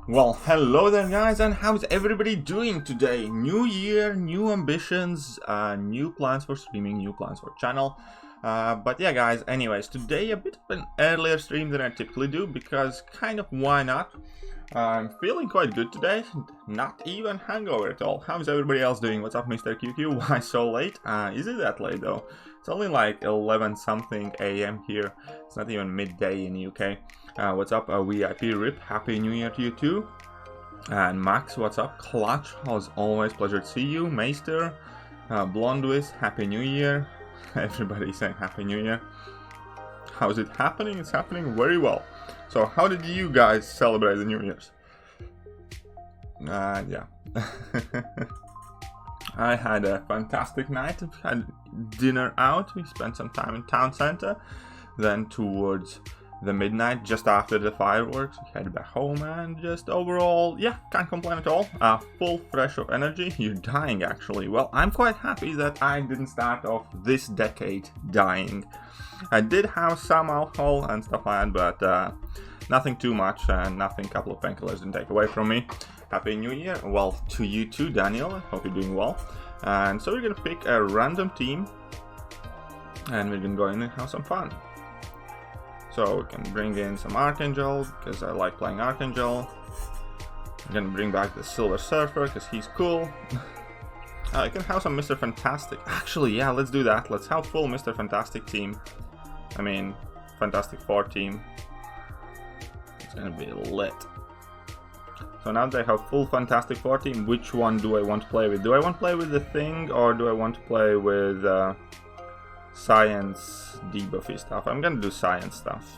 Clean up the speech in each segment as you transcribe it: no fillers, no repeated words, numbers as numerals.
Well, hello there guys, and how's everybody doing today? New year, new ambitions, new plans for streaming, new plans for channel. But yeah guys, anyways, today a bit of an earlier stream than I typically do, because kind of why not? I'm feeling quite good today, not even hangover at all. How's everybody else doing? What's up, Mr. QQ? Why so late? Is it that late though? It's only like 11 something AM here. It's not even midday in the UK. What's up, VIP Rip? Happy New Year to you too. And Max, what's up? Clutch, as always, pleasure to see you. Meister, Blondwis, Happy New Year. Everybody's saying Happy New Year. How's it happening? It's happening very well. So, how did you guys celebrate the New Year's? Yeah. I had a fantastic night. Had dinner out. We spent some time in town center. Then towards the midnight, just after the fireworks, we headed back home, and just overall, yeah, can't complain at all. Full fresh of energy. You're dying, actually. Well, I'm quite happy that I didn't start off this decade dying. I did have some alcohol and stuff like that, but nothing too much, and nothing a couple of painkillers didn't take away from me. Happy New Year. Well, to you too, Daniel. I hope you're doing well. And so we're gonna pick a random team, and we're gonna go in and have some fun. So we can bring in some Archangel, because I like playing Archangel. I'm gonna bring back the Silver Surfer, because he's cool. I can have some Mr. Fantastic. Actually, yeah, let's do that. Let's have full Mr. Fantastic team. I mean, Fantastic Four team. It's gonna be lit. So now that I have full Fantastic Four team, which one do I want to play with? Do I want to play with the Thing, or do I want to play with Science debuffy stuff? I'm gonna do Science stuff.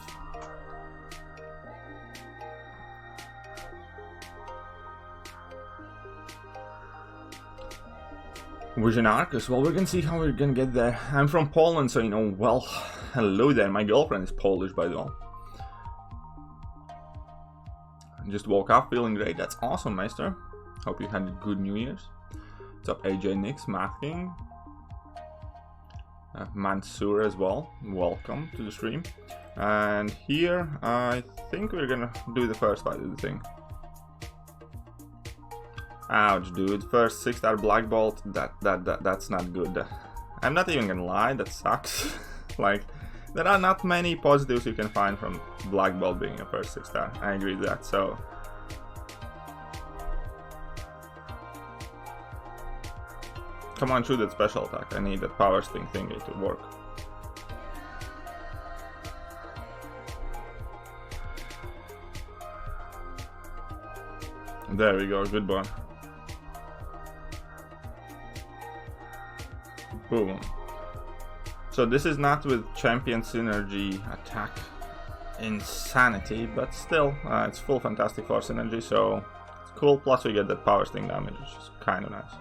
Vision Arcus, well, we're gonna see how we're gonna get there. I'm from Poland, so you know, well, hello there. My girlfriend is Polish, by the way. Just woke up feeling great. That's awesome, Meister. Hope you had a good New Year's. What's up, AJ Nix, Math King? Mansoor as well. Welcome to the stream. And here, I think we're gonna do the first fight of the Thing. Ouch, dude. First 6-star Black Bolt. That's not good. I'm not even gonna lie, that sucks. Like, there are not many positives you can find from Black Bolt being a first 6-star. I agree with that, so. Come on, shoot that special attack. I need that power sting thingy to work. There we go, good one. Boom. So this is not with Champion Synergy attack insanity, but still, it's full Fantastic Four synergy, so it's cool. Plus we get that power sting damage, which is kind of nice.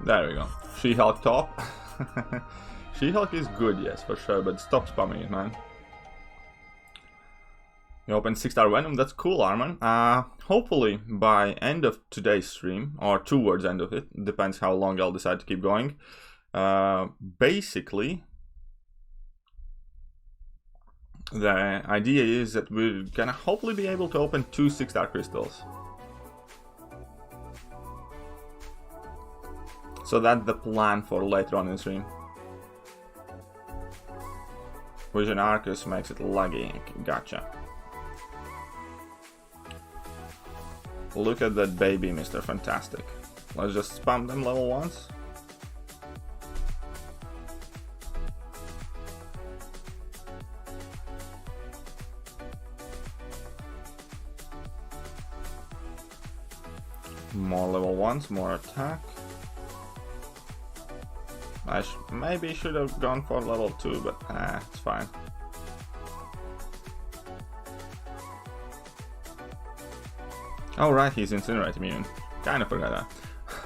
There we go. She-Hulk top. She-Hulk is good, yes, for sure, but stop spamming it, man. You open 6-star Venom, that's cool, Arman. Hopefully by end of today's stream, or towards end of it, depends how long I'll decide to keep going. Basically, the idea is that we're gonna hopefully be able to open 2 6-star crystals. So that's the plan for later on in the stream. Vision Arcus makes it laggy. Gotcha. Look at that baby, Mr. Fantastic. Let's just spam them level 1s. More level 1s, more attack. I maybe should have gone for level 2, but it's fine. Oh right, he's Incinerate immune. Kinda forgot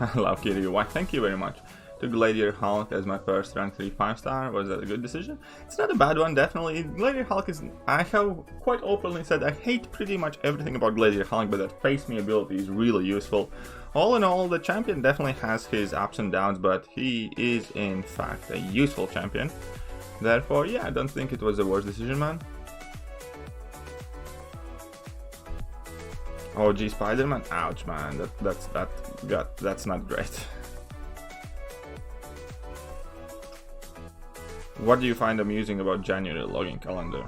that. I love Kiryu. Why, thank you very much. Took Gladiator Hulk as my first rank 3 5-star. Was that a good decision? It's not a bad one, definitely. Gladiator Hulk is... I have quite openly said I hate pretty much everything about Gladiator Hulk, but that Face Me ability is really useful. All in all, the champion definitely has his ups and downs, but he is in fact a useful champion. Therefore, yeah, I don't think it was the worst decision, man. OG Spider-Man, ouch, man. That's not great. What do you find amusing about January login calendar?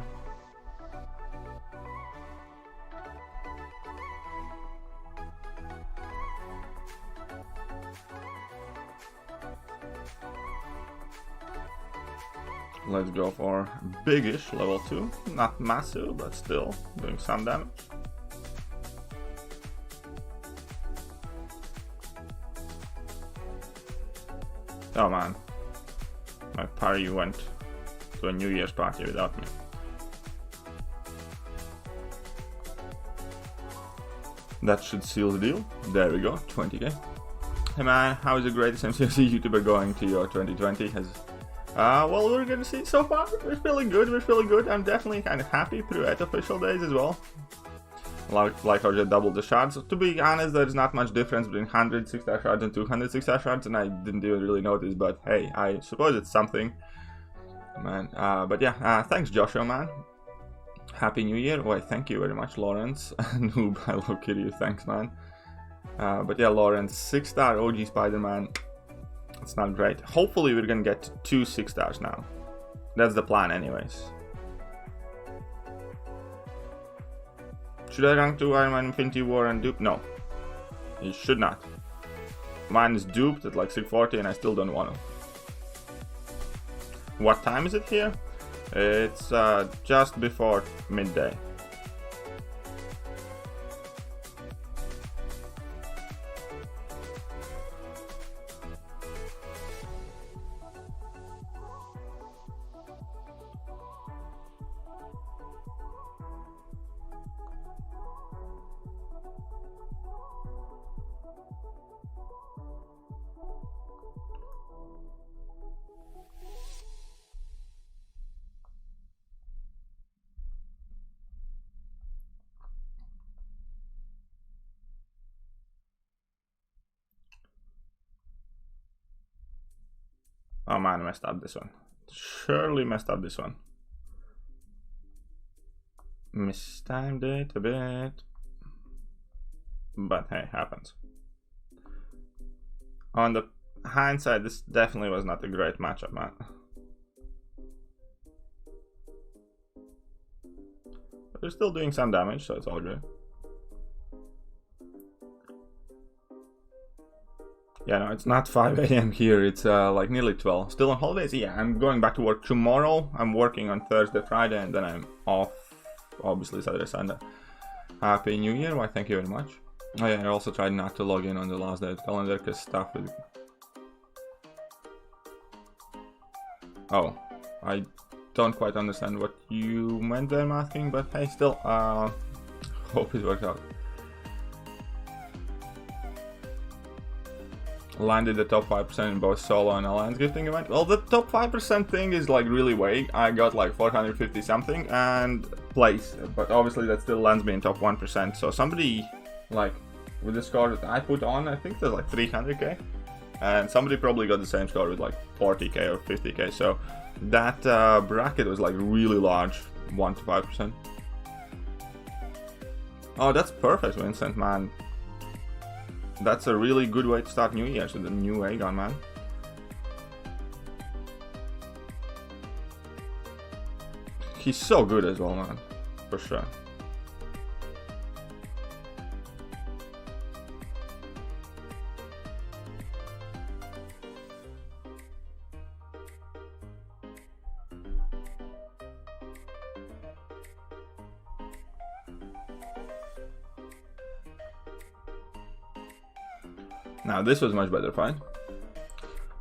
Let's go for biggish level 2. Not massive, but still doing some damage. Oh man, my party went to a New Year's party without me. That should seal the deal. There we go, 20k. Hey man, how is the greatest MCOC YouTuber going to your 2020? Well, we're gonna see. So far, we're feeling good. I'm definitely kind of happy through 8 official days as well. Like I just doubled the shards. To be honest, there's not much difference between 100 6-star shards and 200 6-star shards, and I didn't even really notice, but hey, I suppose it's something. Man, but yeah, thanks Joshua, man. Happy New Year. Why, thank you very much, Lawrence. Noob, I love Kiryu, thanks, man. But yeah, Lawrence, 6-star OG Spider-Man. It's not great. Hopefully we're gonna get to 2 6-stars now. That's the plan anyways. Should I rank 2 Iron Man Infinity War and dupe? No. You should not. Mine is duped at like 640 and I still don't want to. What time is it here? It's just before midday. Oh man, I messed up this one. Surely messed up this one. Mistimed it a bit. But hey, happens. On the hindsight, this definitely was not a great matchup, man. But they're still doing some damage, so it's all good. Yeah, no, it's not 5 AM here, it's like nearly 12. Still on holidays? Yeah, I'm going back to work tomorrow. I'm working on Thursday, Friday, and then I'm off, obviously, Saturday, Sunday. Happy New Year, why, thank you very much. Oh yeah, I also tried not to log in on the last day of the calendar, because stuff with... Oh, I don't quite understand what you meant there, masking, but hey, still, hope it works out. Landed the top 5% in both solo and alliance gifting event. Well, the top 5% thing is like really vague. I got like 450 something and place, but obviously that still lands me in top 1%. So somebody like with the score that I put on, I think there's like 300k, and somebody probably got the same score with like 40k or 50k. So that bracket was like really large, 1 to 5%. Oh, that's perfect, Vincent, man. That's a really good way to start New Year's with the new Aegon, man. He's so good as well, man. For sure. Now this was much better fight.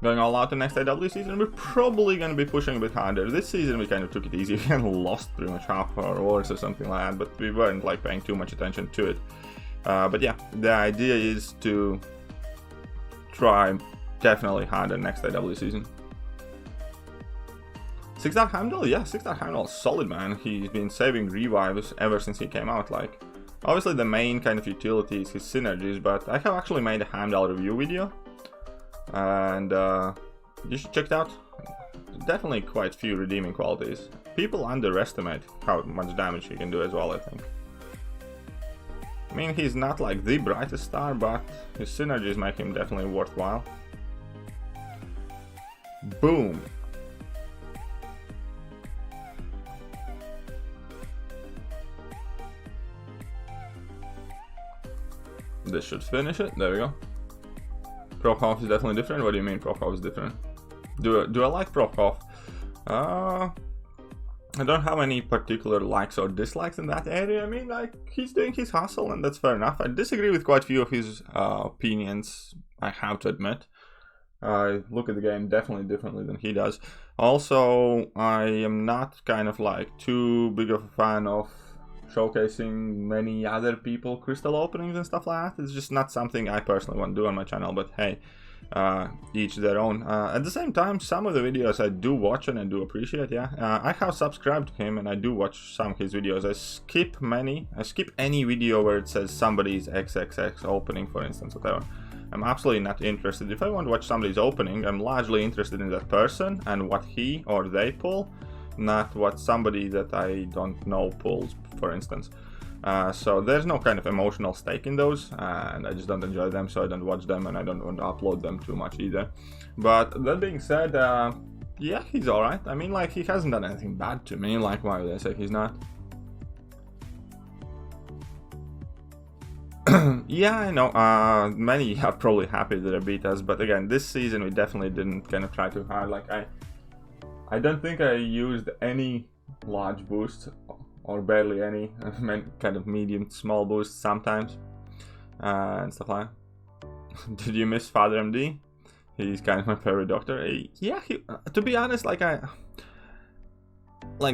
Going all out the next AW season, we're probably going to be pushing a bit harder. This season we kind of took it easy. We kind of lost pretty much half our wars or something like that, but we weren't like paying too much attention to it. But yeah, the idea is to try definitely harder next AW season. 6-star Heimdall? Yeah, 6-star Heimdall, solid, man. He's been saving revives ever since he came out. Like, obviously the main kind of utility is his synergies, but I have actually made a Heimdall review video, and you should check it out. definitely quite few redeeming qualities. People underestimate how much damage he can do as well, I think. I mean, he's not like the brightest star, but his synergies make him definitely worthwhile. Boom! This should finish it. There we go. Prokhoff is definitely different. What do you mean Prokhoff is different? Do I like Prokhoff? I don't have any particular likes or dislikes in that area. I mean, like, he's doing his hustle, and that's fair enough. I disagree with quite a few of his opinions, I have to admit. I look at the game definitely differently than he does. Also, I am not kind of like too big of a fan of showcasing many other people crystal openings and stuff like that. It's just not something I personally want to do on my channel, but hey, each their own. At the same time, some of the videos I do watch and I do appreciate, yeah. I have subscribed to him and I do watch some of his videos. I skip any video where it says somebody's XXX opening, for instance, whatever. I'm absolutely not interested. If I want to watch somebody's opening, I'm largely interested in that person and what he or they pull, not what somebody that I don't know pulls, for instance. So there's no kind of emotional stake in those, and I just don't enjoy them, so I don't watch them, and I don't want to upload them too much either. But that being said, yeah, he's alright. I mean, like, he hasn't done anything bad to me, like, why would I say he's not? Yeah, I know, many are probably happy that they beat us, but again, this season we definitely didn't kind of try too hard. Like, I don't think I used any large boosts, or barely any. I meant kind of medium, small boosts sometimes, and stuff like that. Did you miss Father MD? He's kind of my favorite doctor. Yeah, to be honest, like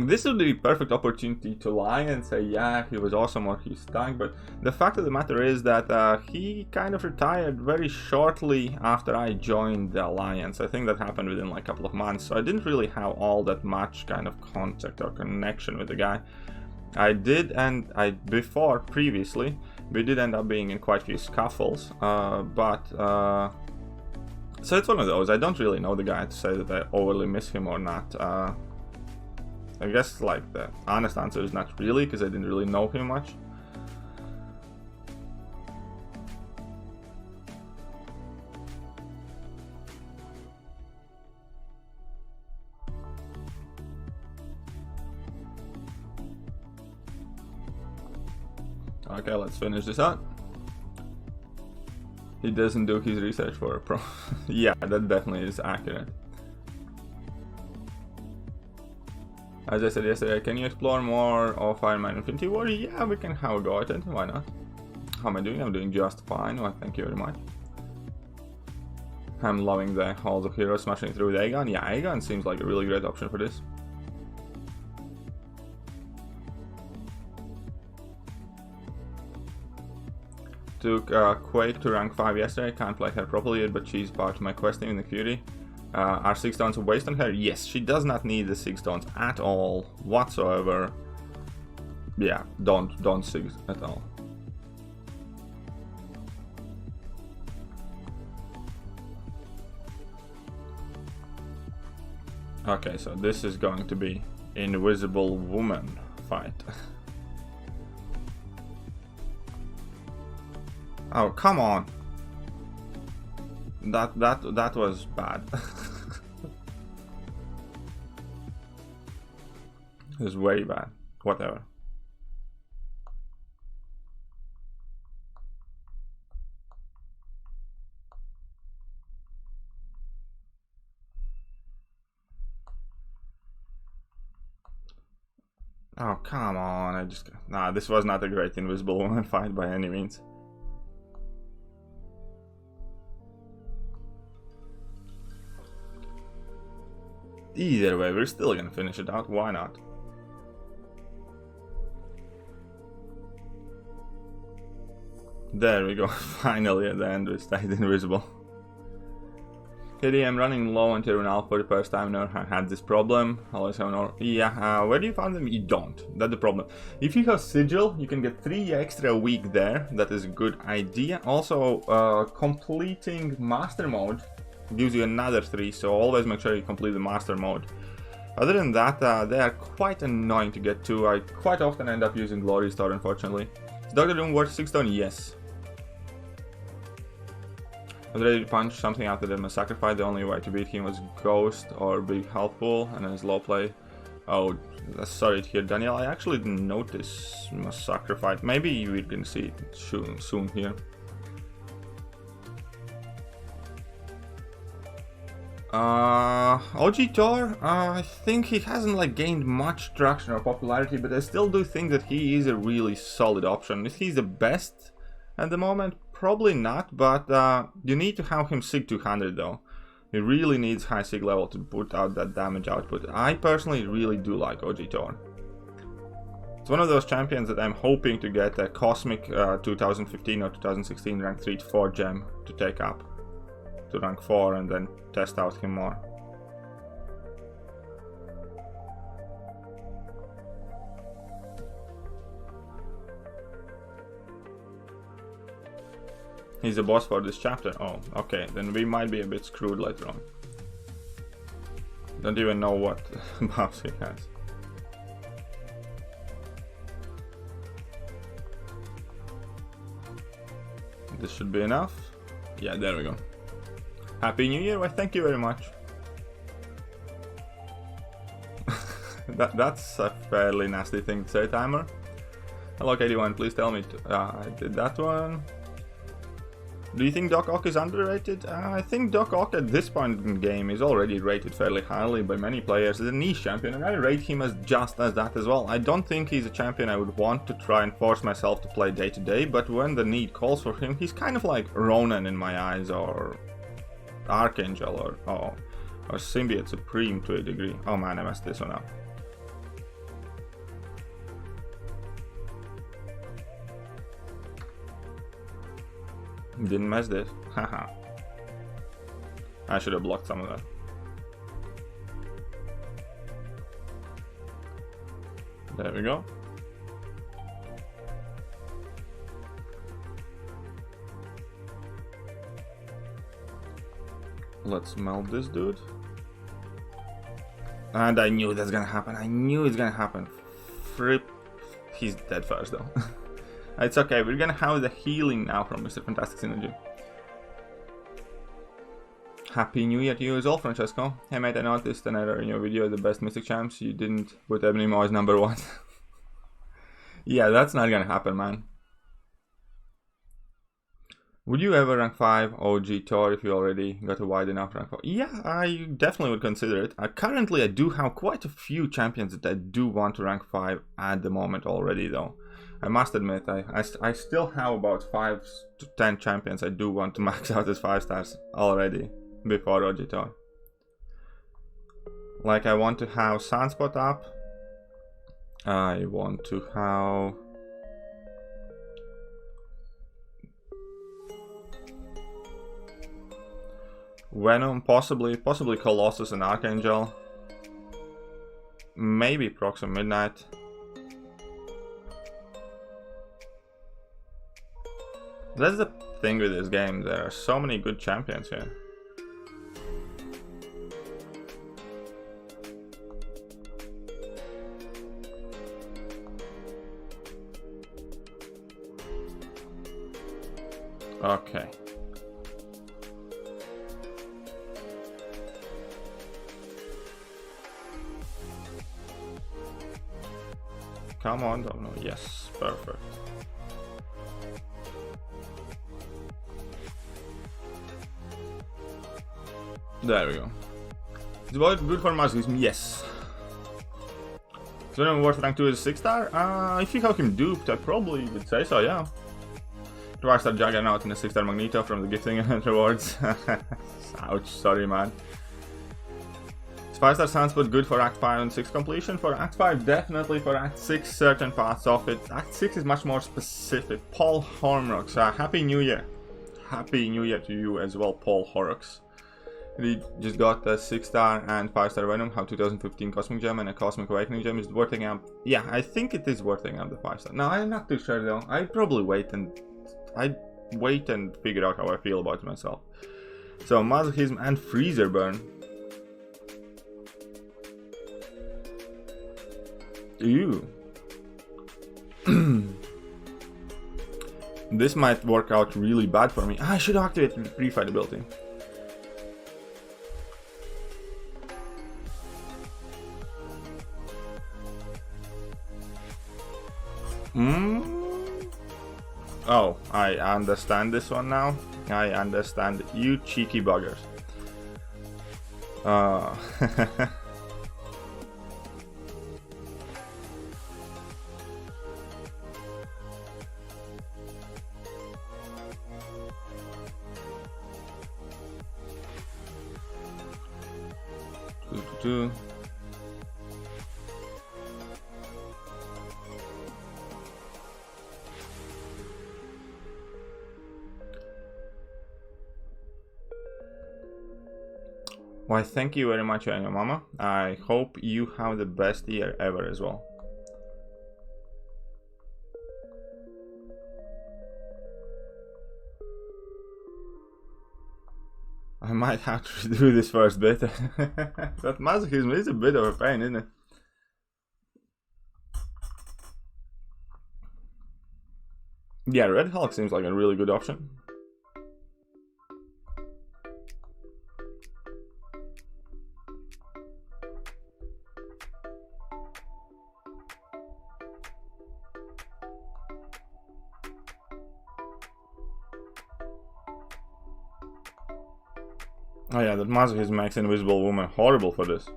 this would be a perfect opportunity to lie and say, yeah, he was awesome or he stunk, but the fact of the matter is that he kind of retired very shortly after I joined the Alliance. I think that happened within like a couple of months, so I didn't really have all that much kind of contact or connection with the guy. I did, and previously, we did end up being in quite a few scuffles, so it's one of those. I don't really know the guy to say that I overly miss him or not. I guess like the honest answer is not really, because I didn't really know him much. Okay, let's finish this out. He doesn't do his research for a pro. Yeah, that definitely is accurate. As I said yesterday, can you explore more of Iron Man Infinity War? Yeah, we can have a go at it, why not? How am I doing? I'm doing just fine, well, thank you very much. I'm loving the Halls of Heroes smashing through with Aegon. Yeah, Aegon seems like a really great option for this. Took Quake to rank 5 yesterday, can't play her properly yet, but she's part of my quest team in the Thekiryu. Are 6 stones a waste on her? Yes, she does not need the 6 stones at all, whatsoever. Yeah, don't 6 at all. Okay, so this is going to be Invisible Woman fight. Oh, come on. That was bad. It was very bad. Whatever. Oh, come on. Nah, this was not a great Invisible Woman fight by any means. Either way, we're still gonna finish it out, why not? There we go, finally at the end we stayed invisible. KD, I'm running low on Terminal for the first time, never had this problem. Always have no. Yeah, where do you find them? You don't. That's the problem. If you have Sigil, you can get 3 extra a week there. That is a good idea. Also, completing Master Mode gives you another 3, so always make sure you complete the master mode. Other than that, they are quite annoying to get to. I quite often end up using Glory Store, unfortunately. Is Dr. Doom worth 6 stone? Yes. I was ready to punch something after the Massacre fight. The only way to beat him was Ghost or Big Health Pool, and then his low play. Oh, sorry to hear, Daniel. I actually didn't notice Massacre fight. Maybe we're gonna see it soon here. OG Thor, I think he hasn't like gained much traction or popularity, but I still do think that he is a really solid option. Is he the best at the moment? Probably not, but you need to have him Sig 200 though. He really needs high Sig level to put out that damage output. I personally really do like OG Thor. It's one of those champions that I'm hoping to get a Cosmic 2015 or 2016 rank 3 to 4 gem to take up to rank 4 and then test out him more. He's the boss for this chapter. Oh, okay, then we might be a bit screwed later on. Don't even know what buffs he has. This should be enough. Yeah, there we go. Happy New Year, well, thank you very much. That's a fairly nasty thing to say, Timer. Hello KD1, please tell me I did that one. Do you think Doc Ock is underrated? I think Doc Ock at this point in the game is already rated fairly highly by many players as a niche champion, and I rate him as just as that as well. I don't think he's a champion I would want to try and force myself to play day to day, but when the need calls for him, he's kind of like Ronan in my eyes, or Archangel, or Symbiote Supreme to a degree. Oh man, I messed this one up. Didn't mess this. Haha. I should have blocked some of that. There we go. Let's melt this dude. And I knew that's gonna happen. I knew it's gonna happen. Fripp. He's dead first though. It's okay, we're gonna have the healing now from Mr. Fantastic Synergy. Happy New Year to you as well, Francesco. Hey mate, I noticed an error in your video, the best Mystic Champs. You didn't put Ebony Maw as number 1. Yeah, that's not gonna happen, man. Would you ever rank 5 OG Thor if you already got a wide enough rank 4? Yeah, I definitely would consider it. Currently, I do have quite a few champions that I do want to rank 5 at the moment already, though. I must admit, I still have about 5 to 10 champions I do want to max out as 5 stars already before OG Thor. Like, I want to have Sunspot up. I want to have... Venom, possibly Colossus and Archangel. Maybe Proxim Midnight. That's the thing with this game, there are so many good champions here. Okay. Come on, don't know. Yes, perfect. There we go. Is it good for Muslim? Yes. Is Venom worth rank 2 as a 6-star? If you have him duped, I probably would say so, yeah. 2-star Juggernaut and a 6-star Magneto from the gifting rewards. Ouch, sorry man. Is 5-star Sunspot good for Act 5 and 6 completion? For Act 5, definitely. For Act 6, certain parts of it. Act 6 is much more specific. Paul Horrocks, Happy New Year. Happy New Year to you as well, Paul Horrocks. We just got a 6-star and 5-star Venom, have 2015 Cosmic Gem and a Cosmic Awakening Gem. Is it worthing up? Yeah, I think it is worthing up the 5-star. No, I'm not too sure though. I'd probably wait and figure out how I feel about it myself. So masochism and freezer burn. Ew. This might work out really bad for me. I should activate the pre-fight ability. Oh, I understand this one now. I understand. You cheeky buggers. Why, thank you very much, and your mama. I hope you have the best year ever as well. I might have to do this first bit. That masochism is a bit of a pain, isn't it? Yeah, Red Hulk seems like a really good option. Oh yeah, that masochism makes Invisible Woman horrible for this.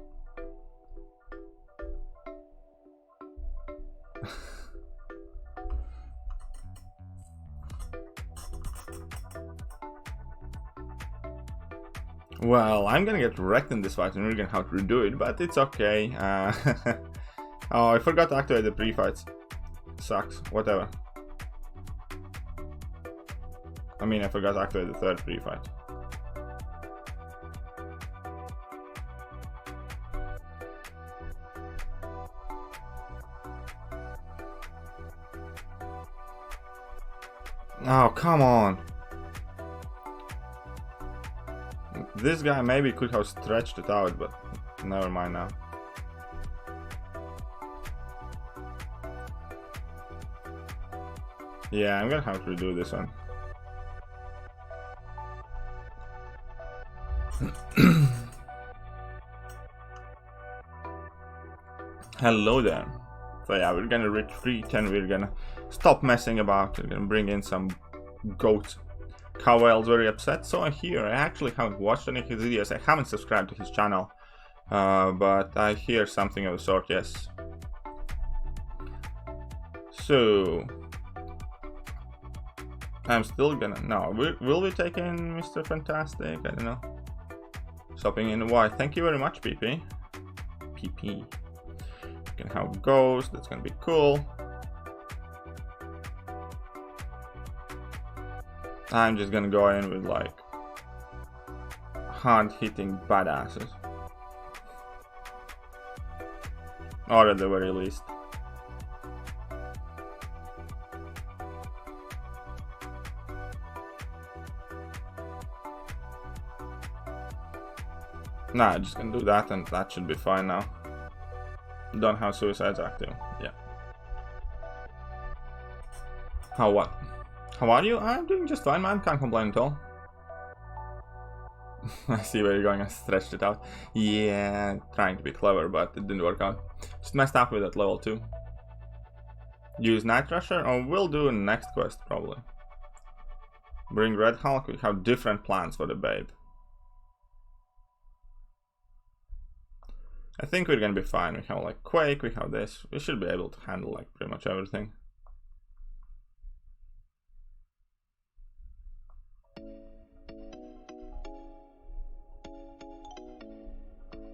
Well, I'm gonna get wrecked in this fight and we're gonna have to redo it, but it's okay. Oh, I forgot to activate the pre-fights. Sucks, whatever. I mean, I forgot to activate the third pre-fight. Oh, come on. This guy maybe could have stretched it out, but never mind now. Yeah, I'm gonna have to redo this one. Hello there. So yeah, we're gonna retreat and we're gonna stop messing about. We're gonna bring in some goats. Cowell's very upset. So here, I actually haven't watched any of his videos. I haven't subscribed to his channel. But I hear something of the sort, yes. So I'm still gonna... No, will we take in Mr. Fantastic? I don't know. Stopping in why? Thank you very much, PP. PP. We can have Ghost, that's gonna be cool. I'm just gonna go in with like hard hitting badasses. Or at the very least. Nah, I'm just gonna do that and that should be fine now. Don't have suicides active. Yeah. How what? How are you? I'm doing just fine, man. Can't complain at all. I see where you're going. I stretched it out. Yeah, trying to be clever, but it didn't work out. Just messed up with that level 2. Use Night Rusher? Oh, we'll do next quest, probably. Bring Red Hulk. We have different plans for the babe. I think we're gonna be fine. We have like Quake, we have this. We should be able to handle like pretty much everything.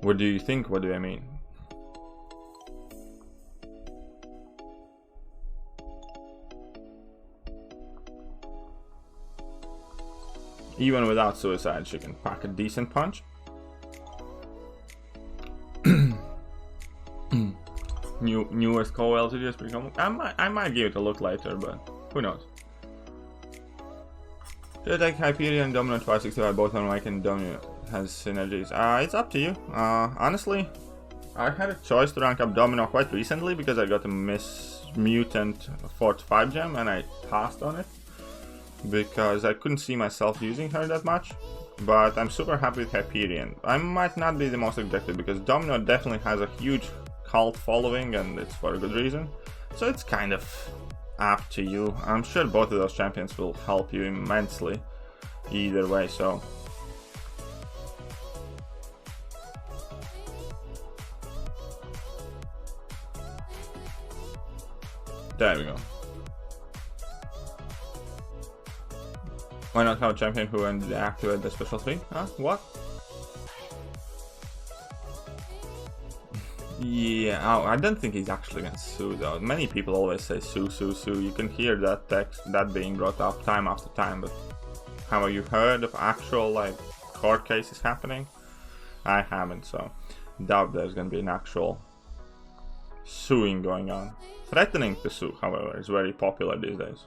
What do you think? What do I mean? Even without suicide, she can pack a decent punch. Newest Cowell to just become. I might give it a look later, but who knows? Should I take Hyperion, Domino 565, both on Mike and Domino has synergies? It's up to you. Honestly, I had a choice to rank up Domino quite recently because I got a Miss Mutant 4-5 gem and I passed on it because I couldn't see myself using her that much. But I'm super happy with Hyperion. I might not be the most objective because Domino definitely has a huge cult following and it's for a good reason. So it's kind of up to you. I'm sure both of those champions will help you immensely either way, so there we go. Why not have a champion who can deactivate the special thing? Huh? What? Yeah, oh, I don't think he's actually gonna sue though. Many people always say sue, sue, sue. You can hear that text, that being brought up time after time, but have you heard of actual like court cases happening? I haven't, so doubt there's gonna be an actual suing going on. Threatening to sue, however, is very popular these days.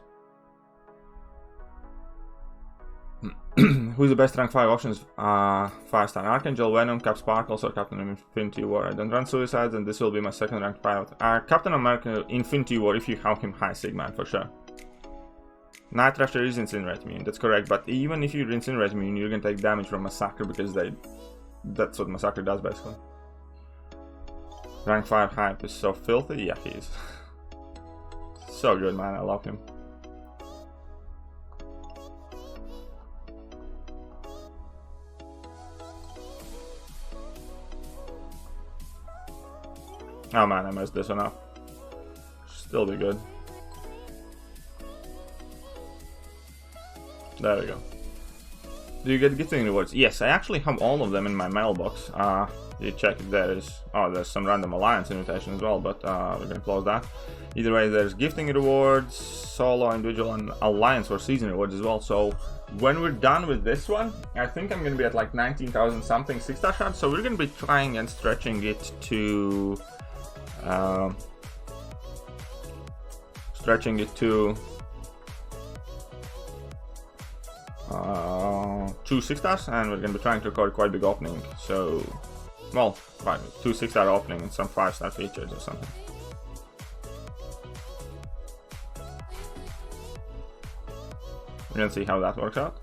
Who's the best rank 5 options? 5-star Archangel, Venom, Cap Sparkles, or Captain Infinity War. I don't run Suicides, and this will be my second rank 5. Captain America Infinity War if you have him high Sigma, for sure. Night Thrasher is Incinerate Immune, that's correct, but even if you Incinerate Immune, you're gonna take damage from Massacre because that's what Massacre does basically. Rank 5 hype is so filthy, yeah, he is. So good, man, I love him. Oh man, I messed this one up. Still be good. There we go. Do you get gifting rewards? Yes, I actually have all of them in my mailbox. You check if there is... Oh, there's some random alliance invitation as well, but we're gonna close that. Either way, there's gifting rewards, solo, individual, and alliance or season rewards as well. So when we're done with this one, I think I'm gonna be at like 19,000 something 6-star shards. So we're gonna be trying and stretching it to... stretching it to 2 6-stars, and we're gonna be trying to record quite big opening. So, well, 2 6-star opening and some 5-star features or something. We're gonna see how that works out.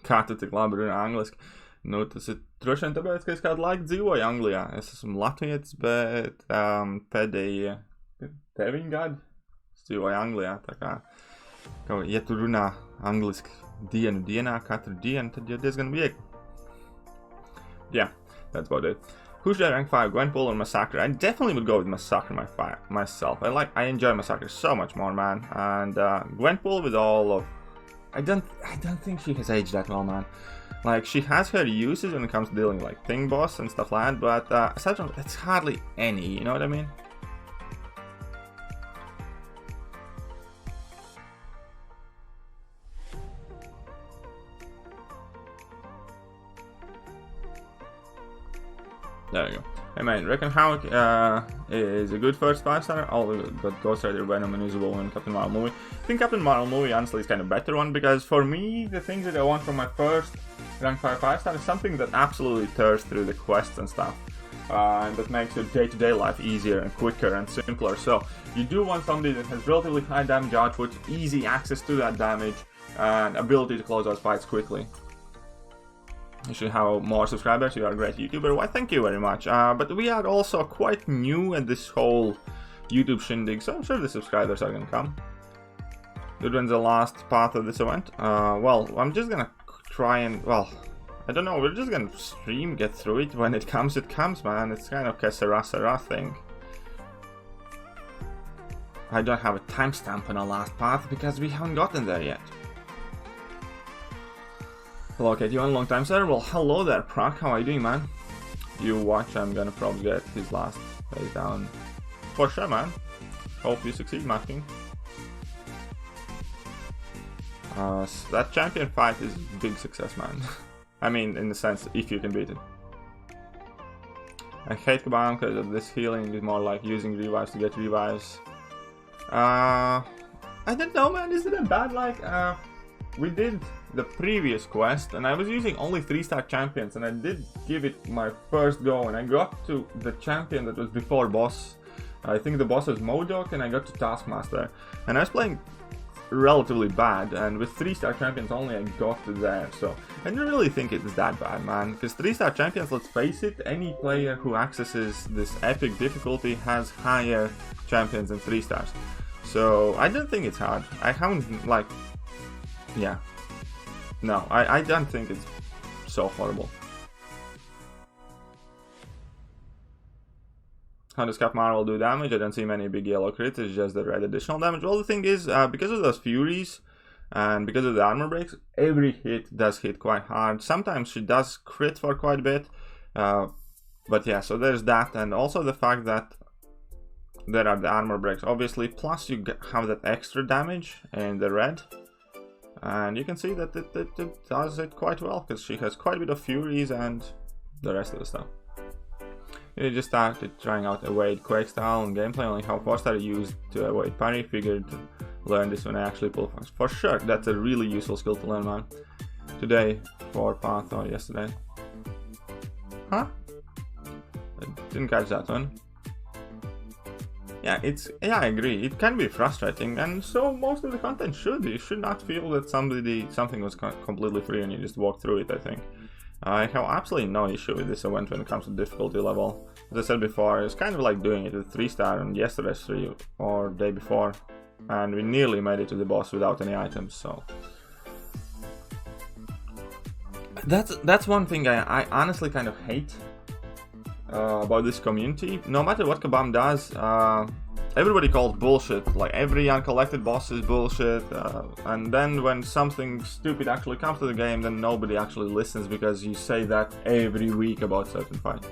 Kā tu tik labi runā angliski? Nu, tas ir droši vien tāpēc, ka es kādu laiku dzīvoju Anglijā. Es esmu latvietis, bet pēdējie 9 gadi es dzīvoju Anglijā. Tā kā, ja tu runā angliski dienu dienā, katru dienu, tad jau diezgan viegli. Yeah, that's about it. Who should I rank 5, Gwenpool or Massacre? I definitely would go with Massacre myself. I enjoy Massacre so much more, man. And Gwenpool with all of... I don't think she has aged that well, man. Like, she has her uses when it comes to dealing like Thing Boss and stuff like that, but aside from it's hardly any, you know what I mean? There you go. Hey man, reckon Havoc is a good first 5-star? All got Ghost Rider, Venom, and Invisible and Captain Marvel movie. I think Captain Marvel movie honestly is kind of a better one because for me, the things that I want from my first rank 5-star is something that absolutely tears through the quests and stuff. And that makes your day-to-day life easier and quicker and simpler. So you do want somebody that has relatively high damage output, easy access to that damage, and ability to close those fights quickly. You should have more subscribers. You are a great YouTuber. Why, thank you very much. But we are also quite new at this whole YouTube shindig, so I'm sure the subscribers are gonna come. Good, when's the last part of this event? Well, I'm just gonna try and, well, I don't know, we're just gonna stream, get through it. When it comes, man. It's kind of a Sera thing. I don't have a timestamp on our last part because we haven't gotten there yet. Hello, Katie, one long time, sir. Well, hello there, Proc. How are you doing, man? You watch, I'm gonna probably get his last phase down. For sure, man. Hope you succeed, Martin. That champion fight is a big success, man. I mean, in the sense, if you can beat it. I hate Kabam because of this healing is more like using revives to get revives. I don't know, man, is it a bad, like, we did the previous quest and I was using only 3-star champions and I did give it my first go and I got to the champion that was before boss. I think the boss was Modok and I got to Taskmaster and I was playing relatively bad, and with 3-star champions only I got to there, so I don't really think it's that bad, man, because 3-star champions, let's face it, any player who accesses this epic difficulty has higher champions than 3 stars, so I don't think it's hard. I haven't, like, yeah, no, I don't think it's so horrible. How does Cap Marvel do damage? I don't see many big yellow crits, it's just the red additional damage. Well, the thing is, because of those Furies and because of the armor breaks, every hit does hit quite hard. Sometimes she does crit for quite a bit, but yeah, so there's that, and also the fact that there are the armor breaks, obviously, plus you have that extra damage in the red, and you can see that it does it quite well, because she has quite a bit of Furies and the rest of the stuff. I just started trying out Evade Quake style and gameplay, only how 4-star used to avoid parry. Figured to learn this when I actually pull fast. For sure, that's a really useful skill to learn, man. Today, for Path, or yesterday. Huh? I didn't catch that one. Yeah, yeah, I agree. It can be frustrating, and so most of the content should. You should not feel that something was completely free and you just walk through it, I think. I have absolutely no issue with this event when it comes to difficulty level. As I said before, it's kind of like doing it with 3-star on yesterday's 3 or day before, and we nearly made it to the boss without any items, so that's one thing I honestly kind of hate about this community. No matter what Kabam does, everybody calls bullshit, like every uncollected boss is bullshit, and then when something stupid actually comes to the game, then nobody actually listens because you say that every week about certain fight.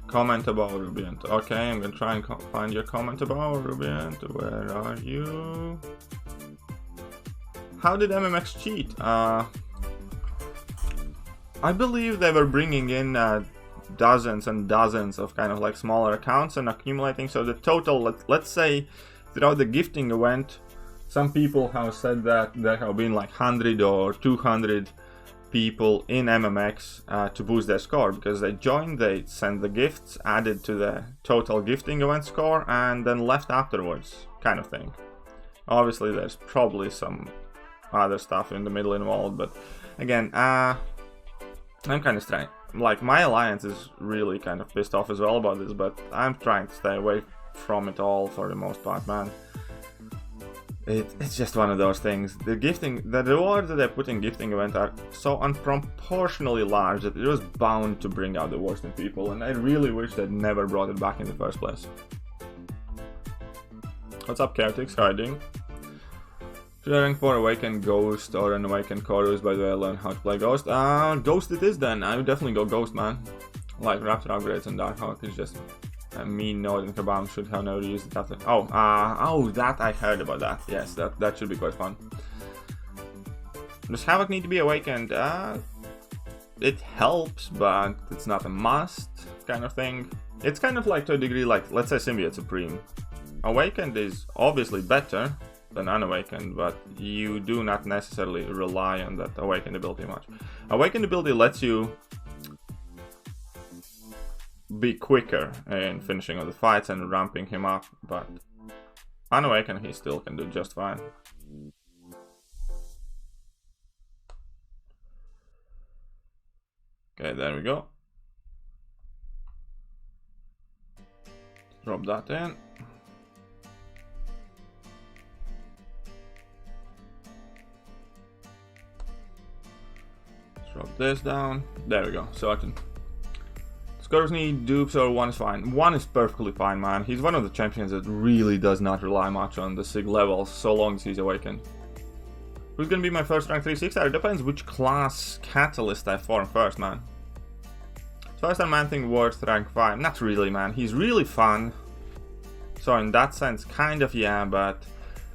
Comment about Rubiant. Okay, I'm gonna try and find your comment about Rubiant. Where are you? How did MMX cheat? I believe they were bringing in dozens and dozens of kind of like smaller accounts and accumulating, so the total, let's say throughout the gifting event, some people have said that there have been like 100 or 200 people in MMX to boost their score, because they joined, they sent the gifts, added to the total gifting event score, and then left afterwards, kind of thing. Obviously there's probably some other stuff in the middle involved, but again, I'm kind of trying. Like, my alliance is really kind of pissed off as well about this, but I'm trying to stay away from it all for the most part, man. It's just one of those things. The rewards that they put in gifting event are so unproportionally large that it was bound to bring out the worst in people, and I really wish they'd never brought it back in the first place. What's up, Chaotix? How are you doing? Should I rank for Awakened Ghost or an Awakened Chorus? By the way, I learned how to play Ghost. Ghost it is then. I would definitely go Ghost, man. Like Raptor upgrades and Darkhawk is just a mean node, and Kabam should have never used it after. Oh, that I heard about that. Yes, that should be quite fun. Does Havoc need to be Awakened? It helps, but it's not a must kind of thing. It's kind of like, to a degree, like, let's say Symbiote Supreme. Awakened is obviously better than Unawakened, but you do not necessarily rely on that Awakened ability much. Awakened ability lets you be quicker in finishing all the fights and ramping him up, but Unawakened he still can do just fine. Okay, there we go. Drop that in. Drop this down. There we go. So I can. Scores need dupes, or one is fine. One is perfectly fine, man. He's one of the champions that really does not rely much on the sig levels, so long as he's awakened. Who's gonna be my first rank 3/6? It depends which class catalyst I form first, man. First and Man Thing worth rank 5. Not really, man. He's really fun. So in that sense, kind of, yeah, but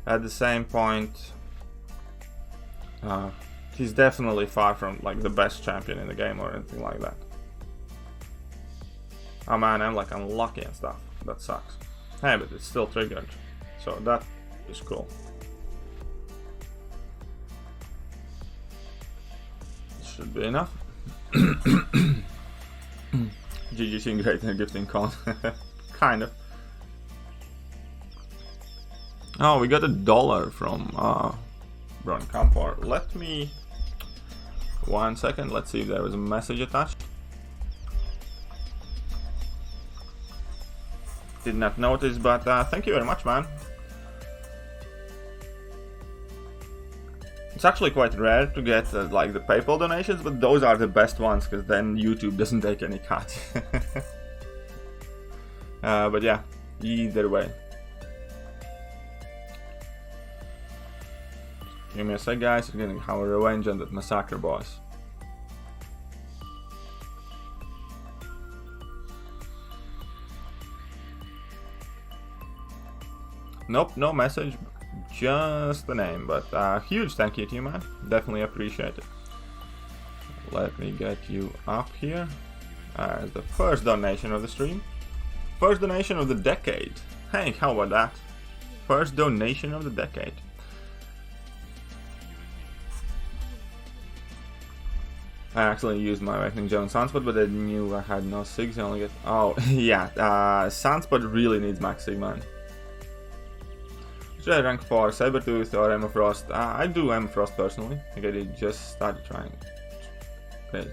at the same point, he's definitely far from like the best champion in the game or anything like that. Oh man, I'm like unlucky and stuff. That sucks. Hey, but it's still triggered, so that is cool. Should be enough. GG seeing great in gifting con. Kind of. Oh, we got $1 from Bron Campor. Let me 1 second. Let's see if there was a message attached. Did not notice, but thank you very much, man. It's actually quite rare to get like the PayPal donations, but those are the best ones because then YouTube doesn't take any cut. But yeah, either way. Give me a sec, guys. We're gonna have a revenge on that massacre boss. Nope, no message, just the name. But huge thank you to you, man. Definitely appreciate it. Let me get you up here as the first donation of the stream. First donation of the decade. Hey, how about that? First donation of the decade. I actually used my Awakening Gem on Sunspot, but I knew I had no Sigs. I only get... Oh, yeah. Sunspot really needs max Sig, man. Should I rank 4 Sabertooth or Emma Frost? I do Emma Frost personally. I did just started trying. Okay.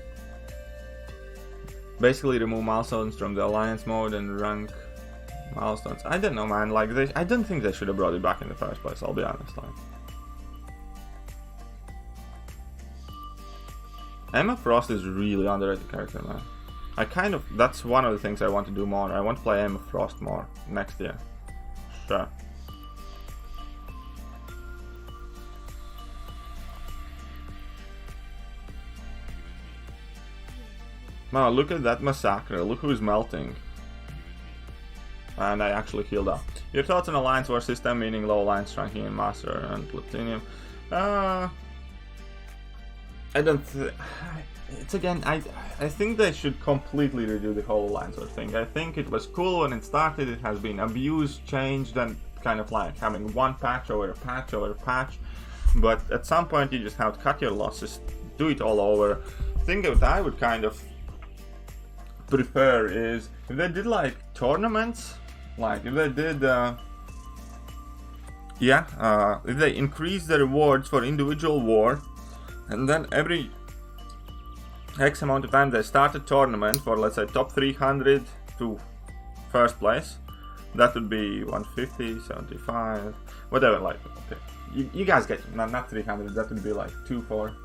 Basically remove milestones from the alliance mode and rank milestones. I don't know, man. Like I don't think they should have brought it back in the first place. I'll be honest. Like. Emma Frost is really underrated character, man. That's one of the things I want to do more. I want to play Emma Frost more next year. Sure. Wow, look at that massacre. Look who's melting. And I actually healed up. Your thoughts on Alliance War system, meaning low Alliance ranking in Master and Platinum? I don't. It's again. I think they should completely redo the whole Alliance War thing. I think it was cool when it started. It has been abused, changed, and kind of like having one patch over a patch over a patch. But at some point, you just have to cut your losses, do it all over. The thing that I would kind of prefer is if they did like tournaments, like if they did. If they increase the rewards for individual war. And then every X amount of time they start a tournament for, let's say, top 300 to first place. That would be 150, 75, whatever, like, okay. You guys get it, not 300, that would be like 2, 4,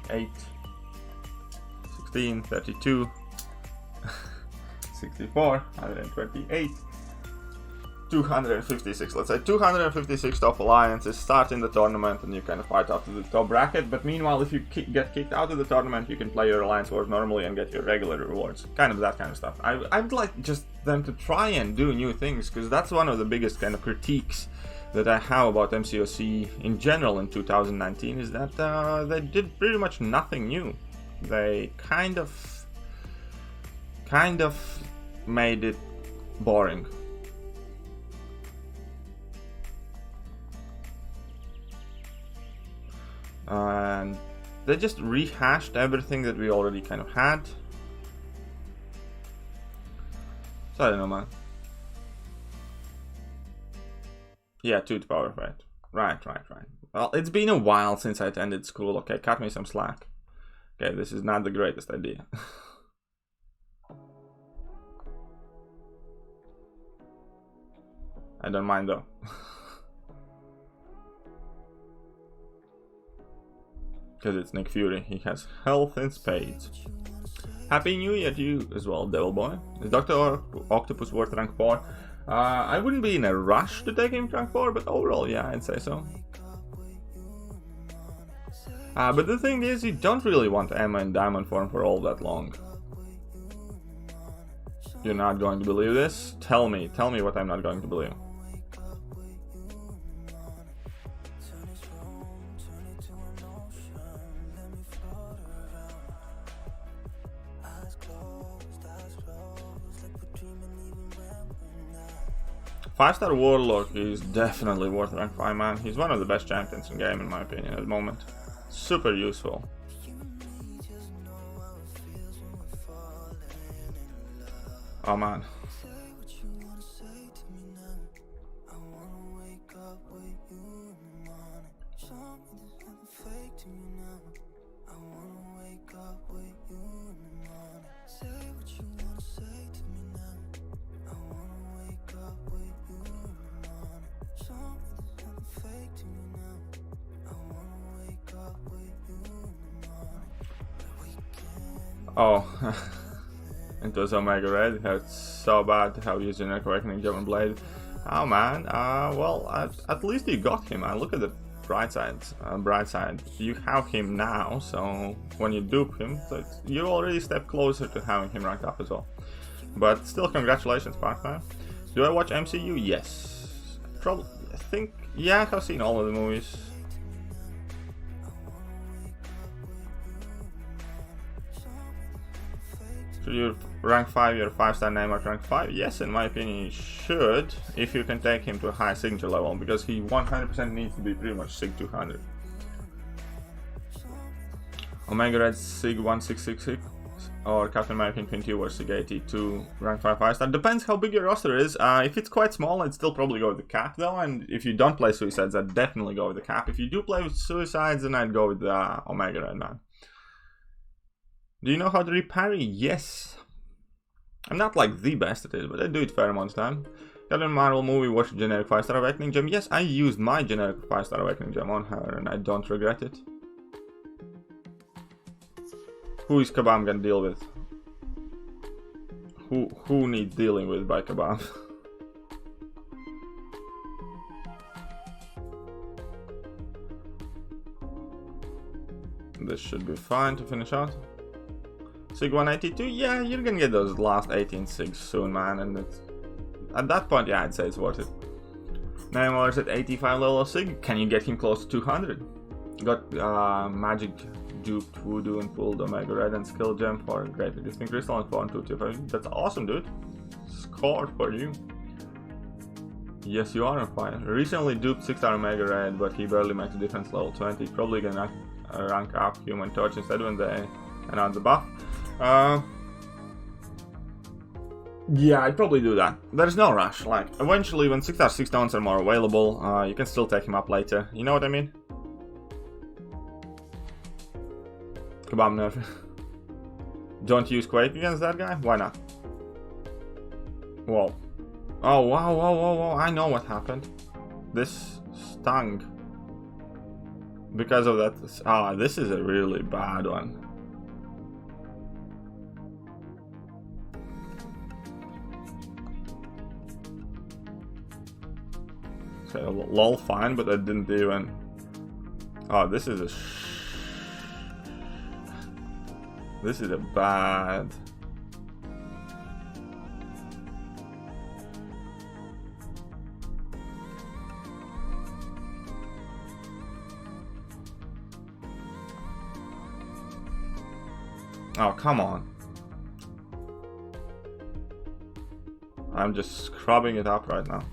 8, 16, 32, 64, 128. 256, let's say 256 top alliances start in the tournament and you kind of fight up to the top bracket, but meanwhile if you get kicked out of the tournament you can play your alliance wars normally and get your regular rewards, kind of that kind of stuff. I'd like just them to try and do new things, because that's one of the biggest kind of critiques that I have about MCOC in general in 2019 is that they did pretty much nothing new. They kind of made it boring. And they just rehashed everything that we already kind of had. So I don't know, man. Yeah, 2 to power of 8. Right. Well, it's been a while since I attended school. Okay, cut me some slack. Okay, this is not the greatest idea. I don't mind though. Because it's Nick Fury, he has health in spades. Happy New Year to you as well, Devil Boy. Is Dr. Octopus worth rank 4? I wouldn't be in a rush to take him to rank 4, but overall, yeah, I'd say so. But the thing is, you don't really want Emma in diamond form for all that long. You're not going to believe this? Tell me what I'm not going to believe. 5-star Warlock is definitely worth rank 5, man. He's one of the best champions in game in my opinion at the moment. Super useful. Oh man. Oh, it was Omega Red. It hurts so bad to have used Generic Awakening German Blade. Oh man, well, at least you got him, man. Look at the bright side. You have him now, so when you dupe him, so you already step closer to having him ranked up as well. But still, congratulations, partner. Do I watch MCU? Yes. Probably, I think, yeah, I've seen all of the movies. Should you rank 5 your 5-star name at rank 5? Yes, in my opinion, you should, if you can take him to a high signature level, because he 100% needs to be pretty much Sig 200. Omega Red Sig 1666 or Captain American 22 or Sig 82 rank 5 5-star. Depends how big your roster is. If it's quite small, I'd still probably go with the cap though, and if you don't play Suicides, I'd definitely go with the cap. If you do play with Suicides, then I'd go with the Omega Red, man. Do you know how to reparry? Yes. I'm not like the best at it, but I do it fair amount of time. Captain Marvel movie, watch generic 5-star Awakening Gem. Yes, I used my generic 5-star Awakening Gem on her and I don't regret it. Who is Kabam gonna deal with? Who needs dealing with by Kabam? This should be fine to finish out. Sig 182, yeah, you're gonna get those last 18 Sigs soon, man, and it's, at that point, yeah, I'd say it's worth it. $9 at 85 level of Sig, can you get him close to 200? Got Magic, Duped, Voodoo, and pulled Omega Red and Skill Gem for Great Resisting Crystal and 4 and 225. That's awesome, dude. Score for you. Yes, you are on fire. Recently duped 6-star Omega Red, but he barely makes a difference level 20. Probably gonna rank up Human Torch instead when they announce the buff. Yeah, I'd probably do that. There's no rush. Like, eventually, when 6-star 6 stones are more available, you can still take him up later. You know what I mean? Kabam nerf. Don't use Quake against that guy? Why not? Whoa. Oh, wow, whoa, whoa, whoa. I know what happened. This stung. Because of that. Ah, this is a really bad one. Okay, lol, fine, but I didn't even. Oh, this is a. This is a bad. Oh, come on. I'm just scrubbing it up right now.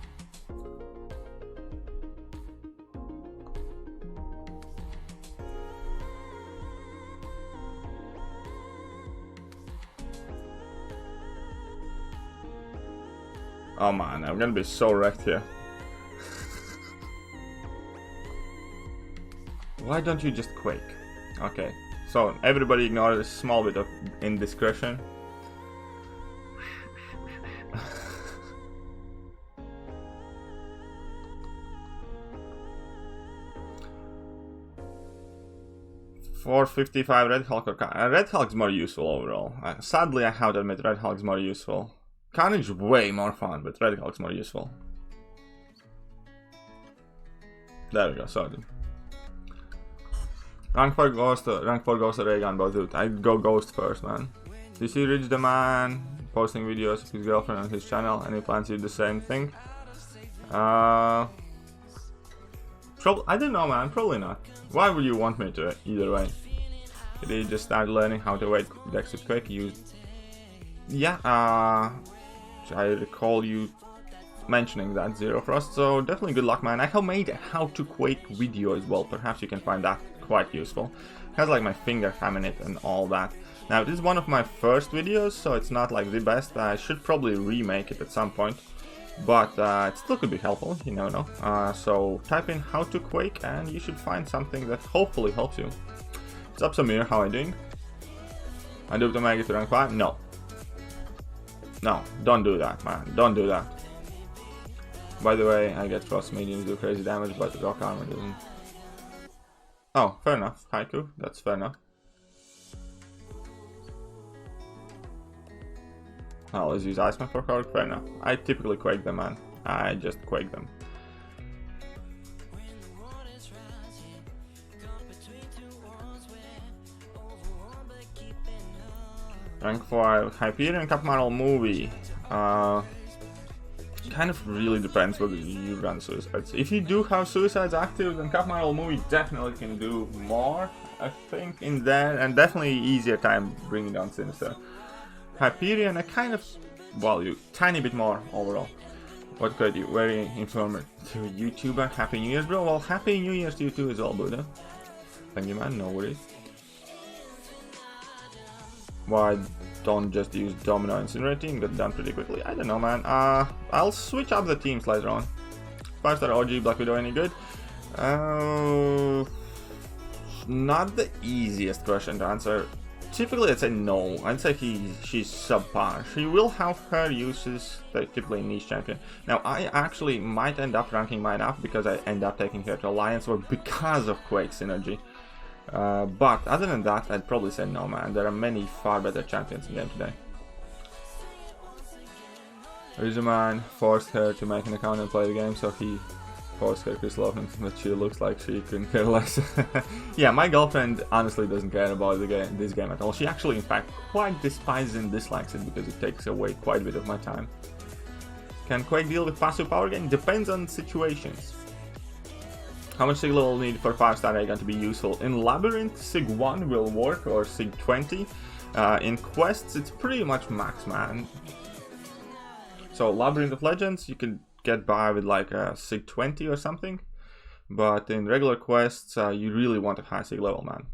Oh man, I'm gonna be so wrecked here. Why don't you just quake? Okay, so everybody ignore this small bit of indiscretion. $455 Red Hulk or Red Hulk's more useful overall. Sadly, I have to admit Red Hulk's more useful. Carnage way more fun, but Red Hulk's more useful. There we go, sorted. Rank 4 Ghost or Ray Gun, both dude. I'd go Ghost first, man. Do you see Rich the Man posting videos of his girlfriend on his channel? Any plans to do the same thing? I don't know, man, probably not. Why would you want me to, either way? Did he just start learning how to wait decks with Quick? Yeah, I recall you mentioning that, Zero Frost, so definitely good luck, man. I have made a how to Quake video as well, perhaps you can find that quite useful. It has like my finger cam in it and all that. Now, this is one of my first videos, so it's not like the best. I should probably remake it at some point, but it still could be helpful, you never know. So type in how to Quake and you should find something that hopefully helps you. What's up, Samir? How are you doing? I do to make it to rank 5? No. No, don't do that, man. Don't do that. By the way, I get frost mediums do crazy damage, but the rock armor doesn't. Oh, fair enough. Haiku, that's fair enough. I'll always use Iceman for Korg, fair enough. I typically Quake them, man. I just Quake them. Rank 5, Hyperion Cup Model movie. Kind of really depends whether you run suicides. If you do have suicides active, then Cup Model movie definitely can do more, I think, in there, and definitely easier time bringing down Sinister. Hyperion, a kind of, well, you tiny bit more overall. What could you? Very informative YouTuber. Happy New Year's, bro. Well, Happy New Year's to you too as well, Buddha. Thank you, man. No worries. Why don't just use Domino Incinerating? Got done pretty quickly. I don't know, man. I'll switch up the teams later on. 5-star OG Black Widow any good? Not the easiest question to answer. Typically, I'd say no. I'd say she's subpar. She will have her uses, typically niche champion. Now, I actually might end up ranking mine up because I end up taking her to Alliance or because of Quake synergy. But other than that, I'd probably say no, man. There are many far better champions in the game today. Rizuman forced her to make an account and play the game, so he forced her to love him, but she looks like she couldn't care less. Yeah, my girlfriend honestly doesn't care about this game at all. She actually, in fact, quite despises and dislikes it because it takes away quite a bit of my time. Can Quake deal with passive power gain? Depends on situations. How much Sig level need for 5-star Aegon to be useful? In Labyrinth, Sig 1 will work, or Sig 20. In Quests, it's pretty much max, man. So Labyrinth of Legends, you can get by with like a Sig 20 or something. But in regular quests, you really want a high Sig level, man.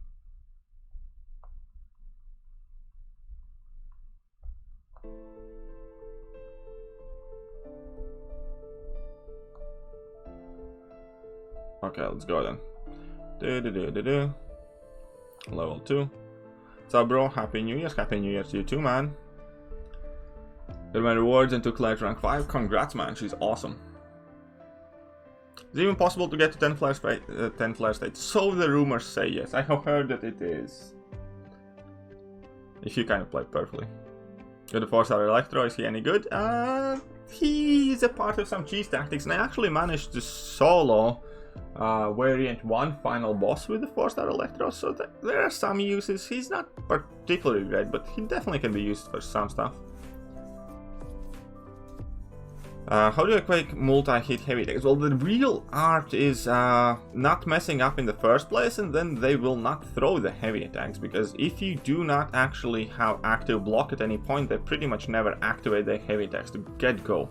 Okay, let's go then. Level 2. What's up, bro? Happy New Year's. Happy New Year's to you too, man. Got my rewards and took Claire to rank 5. Congrats, man. She's awesome. Is it even possible to get to 10 flare states? So the rumors say, yes. I have heard that it is. If you kind of play perfectly. Got a 4-star Electro. Is he any good? He's a part of some cheese tactics, and I actually managed to solo variant 1 final boss with the 4-star Electro, so there are some uses. He's not particularly great, but he definitely can be used for some stuff. How do I Quake multi-hit heavy attacks? Well, the real art is not messing up in the first place, and then they will not throw the heavy attacks, because if you do not actually have active block at any point, they pretty much never activate the heavy attacks to get-go.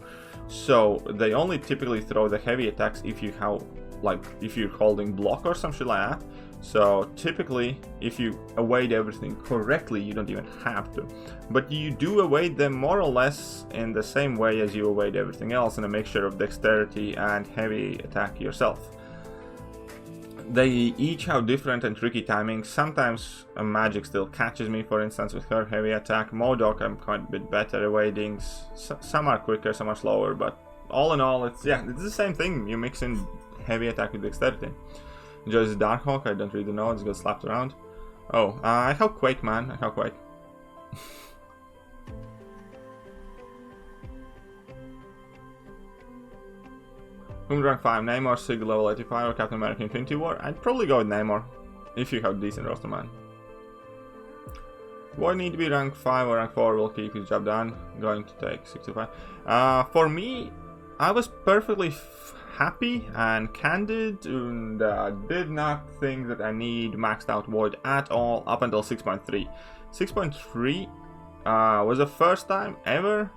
So they only typically throw the heavy attacks if you have, like, if you're holding block or some shit like that. So typically, if you evade everything correctly, you don't even have to. But you do evade them more or less in the same way as you evade everything else, in a mixture of dexterity and heavy attack yourself. They each have different and tricky timings. Sometimes Magic still catches me, for instance, with her heavy attack. MODOK I'm quite a bit better evading. Some are quicker, some are slower, but all in all, it's the same thing. You mix in heavy attack with dexterity. Enjoys Darkhawk, I don't really know, it's got slapped around. Oh, I have Quake, man, I have Quake. Whom rank 5, Namor, Sig level 85 or Captain America Infinity War? I'd probably go with Namor, if you have decent roster, man. Do I need to be rank 5 or rank 4 will keep his job done? Going to take 65. For me, I was perfectly happy and candid, and did not think that I need maxed out Void at all up until 6.3. 6.3 was the first time ever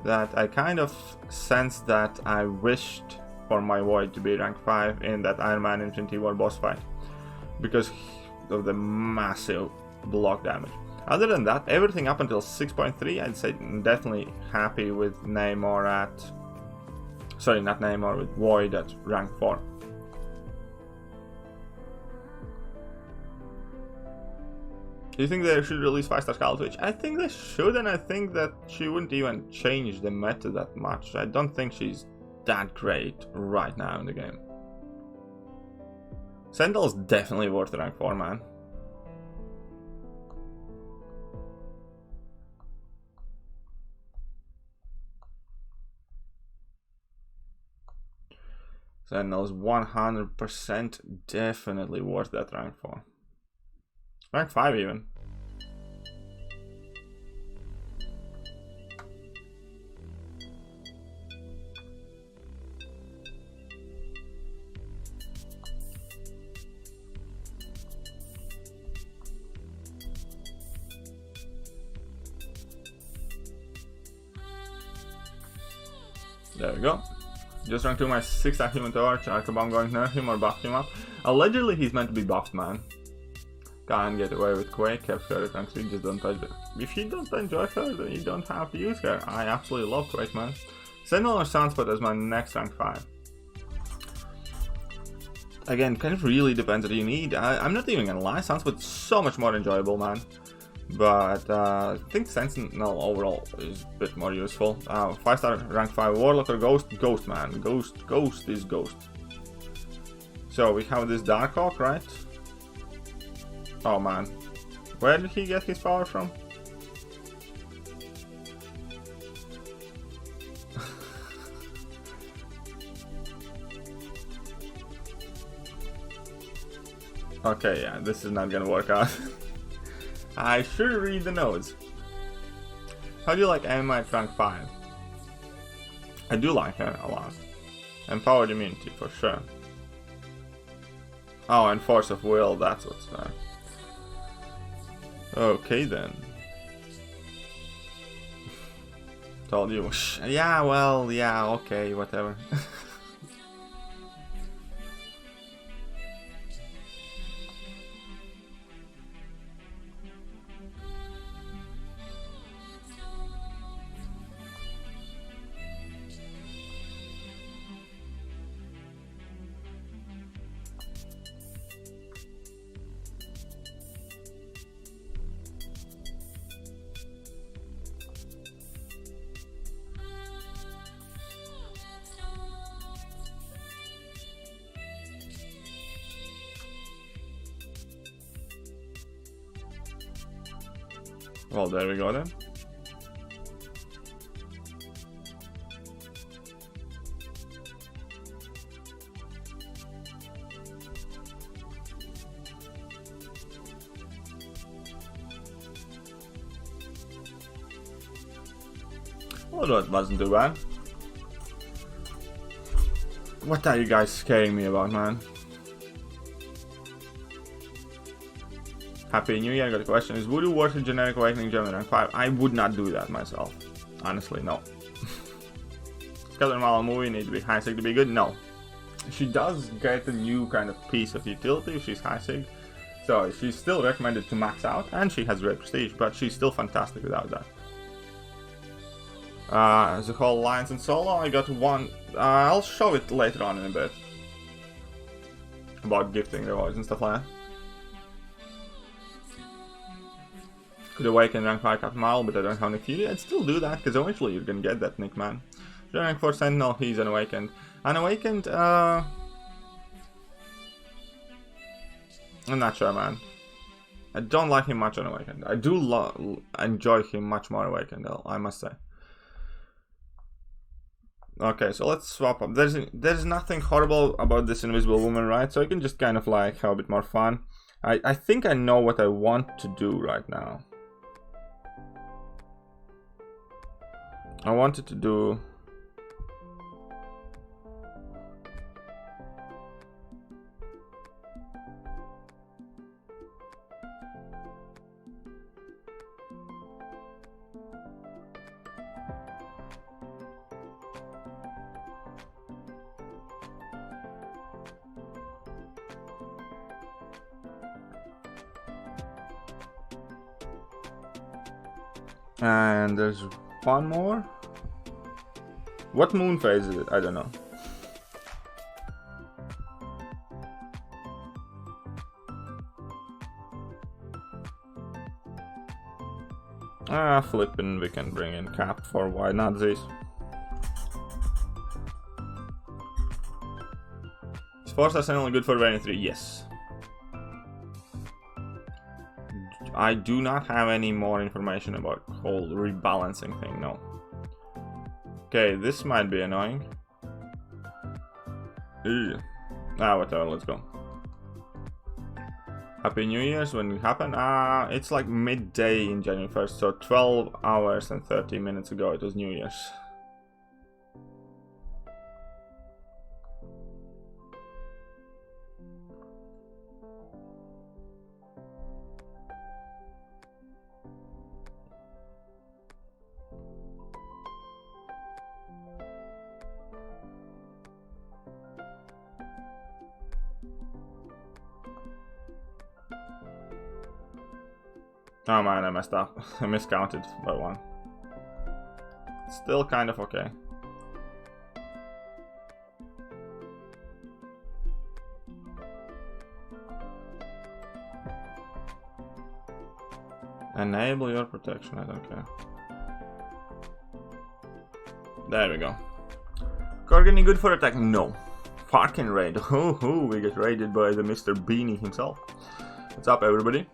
that I kind of sense that I wished for my Void to be rank 5 in that Iron Man Infinity War boss fight, because of the massive block damage. Other than that, everything up until 6.3, I'd say definitely happy with Namor at... Sorry, not Namor, with Void at rank 4. Do you think they should release 5-star Scarlet Witch? I think they should, and I think that she wouldn't even change the meta that much. I don't think she's that great right now in the game. Sentinel's definitely worth rank 4, man. Sentinel's 100% definitely worth that rank 4. Rank 5 even. There we go. Just rank 2 my 6-star Human Torch. Arcabomb going to nerf him or buff him up. Allegedly he's meant to be buffed, man. Can't get away with Quake. Kept her at rank 3, just don't touch her. If you don't enjoy her, then you don't have to use her. I absolutely love Quake, man. Sentinel or Sunspot as my next rank 5. Again, kind of really depends what you need. I'm not even gonna lie, Sunspot's so much more enjoyable, man. But I think Sentinel overall is a bit more useful. 5-star rank 5 Warlock or Ghost? Ghost, man. Ghost is Ghost. So we have this Darkhawk, right? Oh man. Where did he get his power from? Okay, yeah, this is not gonna work out. I should read the notes. How do you like Emma at rank 5? I do like her a lot. Empowered immunity, for sure. Oh, and Force of Will, that's what's there. Okay then. Told you. Yeah, well, yeah, okay, whatever. Well, there we go then. Well, that wasn't too bad. What are you guys scaring me about, man? Happy New Year. Got a question. Is Voodoo worth a generic Awakening Gem in rank 5? I would not do that myself. Honestly, no. Skeleton Mala movie need to be high sig to be good? No. She does get a new kind of piece of utility if she's high sig. So she's still recommended to max out, and she has great prestige, but she's still fantastic without that. The whole Alliance and Solo, I got one. I'll show it later on in a bit. About gifting rewards and stuff like that. Could awaken rank 5 Captain Marvel, but I don't have Thekiryu. I'd still do that, because eventually you're gonna get that Nick, man. Rank 4 Sentinel, he's unawakened. Unawakened, I'm not sure, man. I don't like him much unawakened. I do enjoy him much more awakened, though, I must say. Okay, so let's swap up. There's nothing horrible about this Invisible Woman, right? So I can just kind of like have a bit more fun. I think I know what I want to do right now. I wanted to do... And there's one more. What moon phase is it? I don't know. Flippin', we can bring in Cap for why not this. Is Force Arsenal good for Variant 3? Yes. I do not have any more information about whole rebalancing thing, no. Okay, this might be annoying. Ew. Whatever, let's go. Happy New Year's, when it happened? It's like midday in January 1st, so 12 hours and 30 minutes ago it was New Year's. Oh man, I messed up. I miscounted by one. Still kind of okay. Enable your protection, I don't care. There we go. Corgany good for attack? No. Fucking raid. We get raided by the Mr. Beanie himself. What's up, everybody?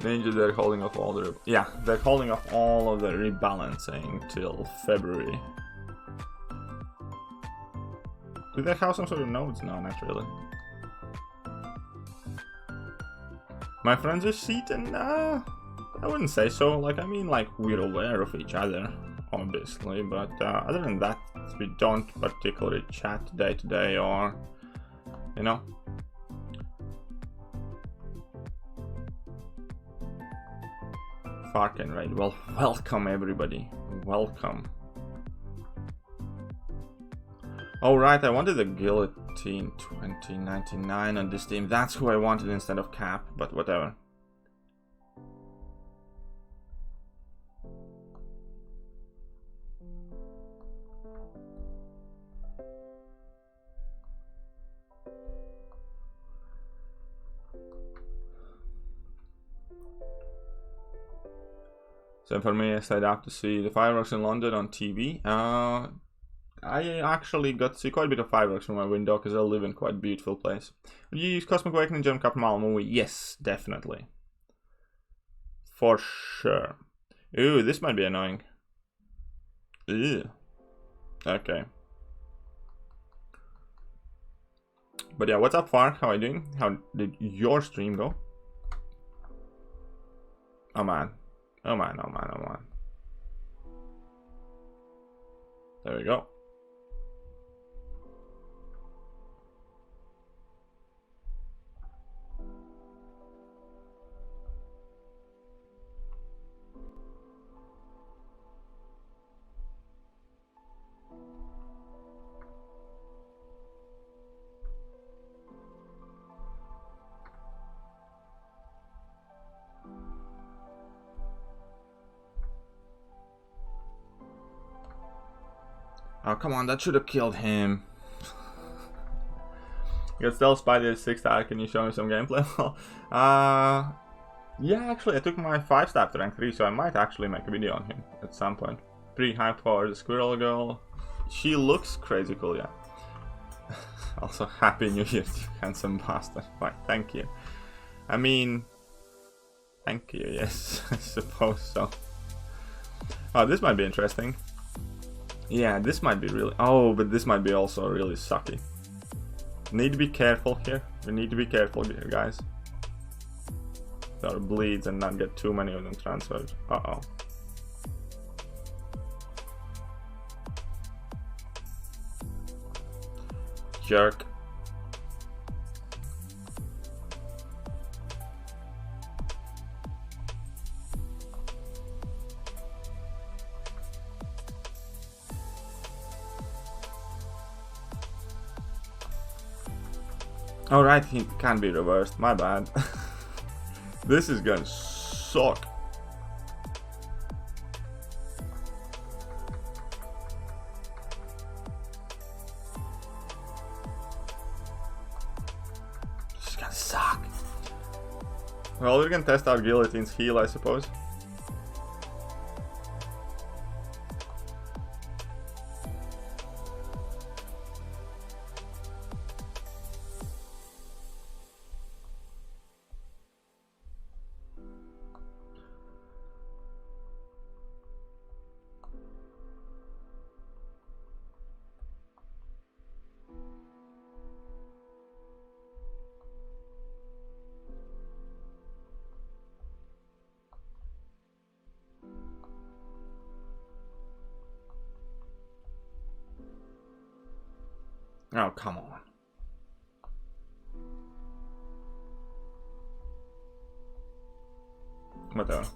Ninja, they're holding off all the... Yeah, they're holding off all of the rebalancing till February. Do they have some sort of nodes? No, not really. My friends are Seaton? I wouldn't say so. Like, I mean, like, we're aware of each other, obviously. But other than that, we don't particularly chat day to day or, you know. Fucking right. Well, welcome everybody. Welcome. Oh right, I wanted the Guillotine 2099 on this team. That's who I wanted instead of Cap, but whatever. So for me, I stayed up to see the fireworks in London on TV. I actually got to see quite a bit of fireworks from my window because I live in quite a beautiful place. Would you use Cosmic Awakening Gem Cup movie? Yes, definitely. For sure. Ooh, this might be annoying. Ew. Okay. But yeah, what's up, Far? How are you doing? How did your stream go? Oh man. Oh man, oh man, oh man. There we go. Oh, come on, that should have killed him. You can still Spider 6-star, can you show me some gameplay? Yeah, actually, I took my 5-star to rank 3, so I might actually make a video on him at some point. Pretty hyped for the Squirrel Girl. She looks crazy cool, yeah. Also, Happy New Year, you handsome bastard. Right, thank you. I mean... Thank you, yes, I suppose so. Oh, this might be interesting. Yeah, this might be really... Oh, but this might be also really sucky. Need to be careful here. We need to be careful here, guys. There are bleeds and not get too many of them transferred. Uh-oh. Jerk. Alright, he can't be reversed, my bad. This is gonna suck. suck. Well, we can test out Guillotine's heal, I suppose. Oh, come on. Whatever.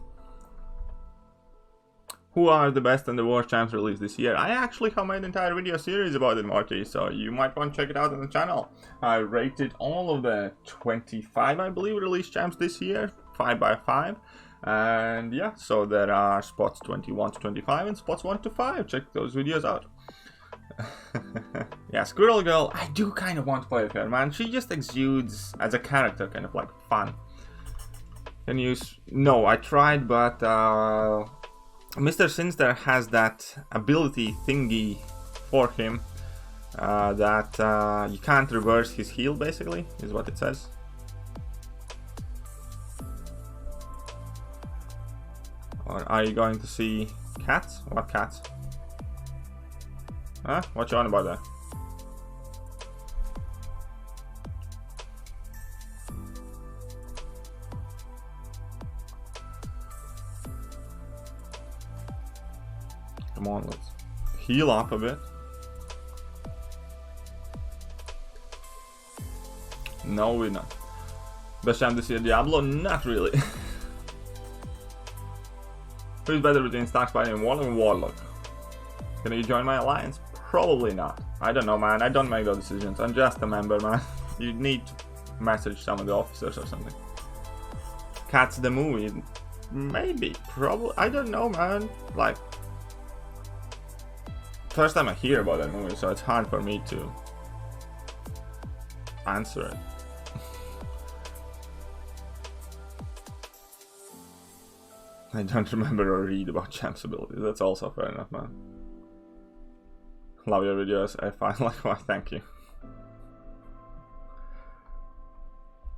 Who are the best and the worst champs released this year? I actually have made an entire video series about it, Marty, so you might want to check it out on the channel. I rated all of the 25, I believe, released champs this year, 5 by 5. And yeah, so there are spots 21 to 25 and spots 1 to 5. Check those videos out. Yeah, Squirrel Girl, I do kind of want to play with her, man. She just exudes, as a character, kind of like fun. Can you... No, I tried, but Mr. Sinister has that ability thingy for him that you can't reverse his heal, basically, is what it says. Or are you going to see cats? What cats? Huh? What you on about that? Come on, let's heal up a bit. No, we're not. Best champ this year, Diablo? Not really. Who's better between Stark Spider and Warlock? Can you join my alliance? Probably not. I don't know, man. I don't make those decisions. I'm just a member, man. You need to message some of the officers or something. Cats the movie? Maybe. Probably. I don't know, man. Like, first time I hear about that movie, so it's hard for me to answer it. I don't remember or read about Champ's abilities. That's also fair enough, man. Love your videos. I find likewise. Thank you.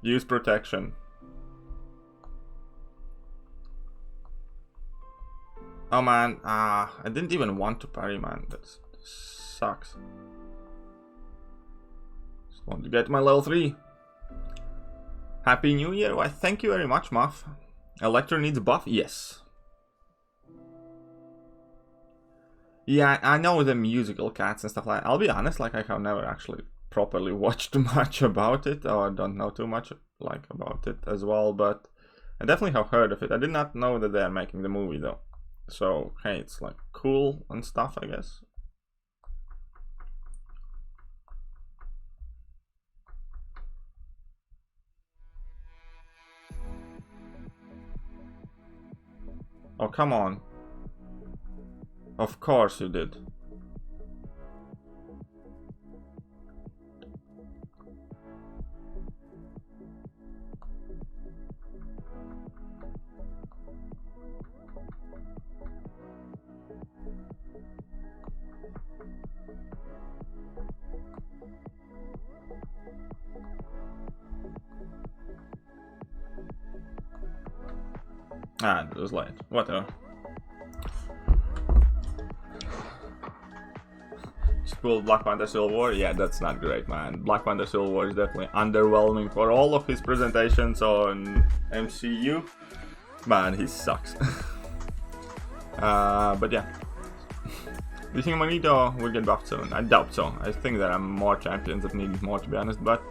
Use protection. Oh man, I didn't even want to parry, man. That sucks. Just want to get my level 3. Happy New Year. Why, thank you very much, Muff. Electro needs a buff? Yes. Yeah, I know the musical cats and stuff like that. I'll be honest, like, I have never actually properly watched much about it, or I don't know too much like about it as well, but I definitely have heard of it. I did not know that they're making the movie though. So, hey, it's like cool and stuff, I guess. Oh, come on. Of course you did. Ah, it was late. Whatever. Spoiled Black Panther Civil War? Yeah, that's not great, man. Black Panther Civil War is definitely underwhelming for all of his presentations on MCU. Man, he sucks. But yeah. Do you think Magneto will get buffed soon? I doubt so. I think there are more champions that need more, to be honest. But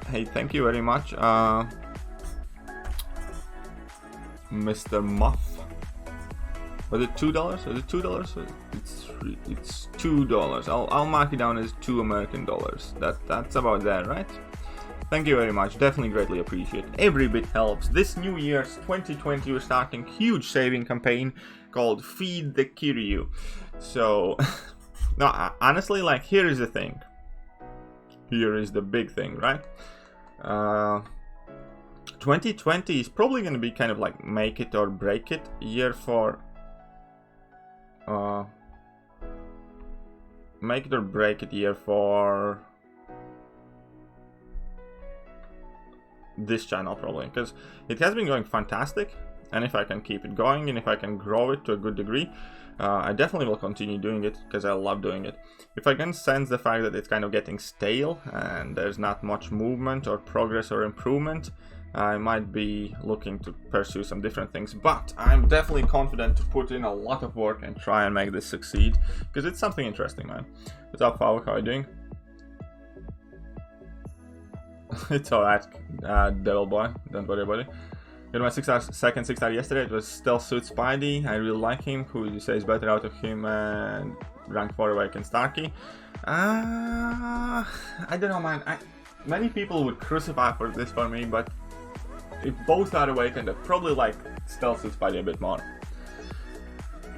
hey, thank you very much. Mr. Muff. Was it $2? Is it $2? It's $2. I'll mark it down as $2 American dollars. That's about there, right? Thank you very much. Definitely greatly appreciate it. Every bit helps. This New Year's 2020, we're starting huge saving campaign called Feed Thekiryu. So, no, honestly, like, here is the thing. Here is the big thing, right? 2020 is probably going to be kind of like make it or break it year for make it or break it year for this channel, probably, because it has been going fantastic, and if I can keep it going and if I can grow it to a good degree, I definitely will continue doing it because I love doing it. If I can sense the fact that it's kind of getting stale and there's not much movement or progress or improvement, I might be looking to pursue some different things, but I'm definitely confident to put in a lot of work and try and make this succeed, because it's something interesting, man. What's up, Favok? How are you doing? It's alright, Devil Boy, don't worry about it. Got my second 6-star yesterday. It was still suit Spidey. I really like him. Who would you say is better out of him and rank 4 Awakened Starkey? I don't know, man. Many people would crucify for this for me, but if both are Awakened, I'd probably like Stealth Suit Spidey a bit more.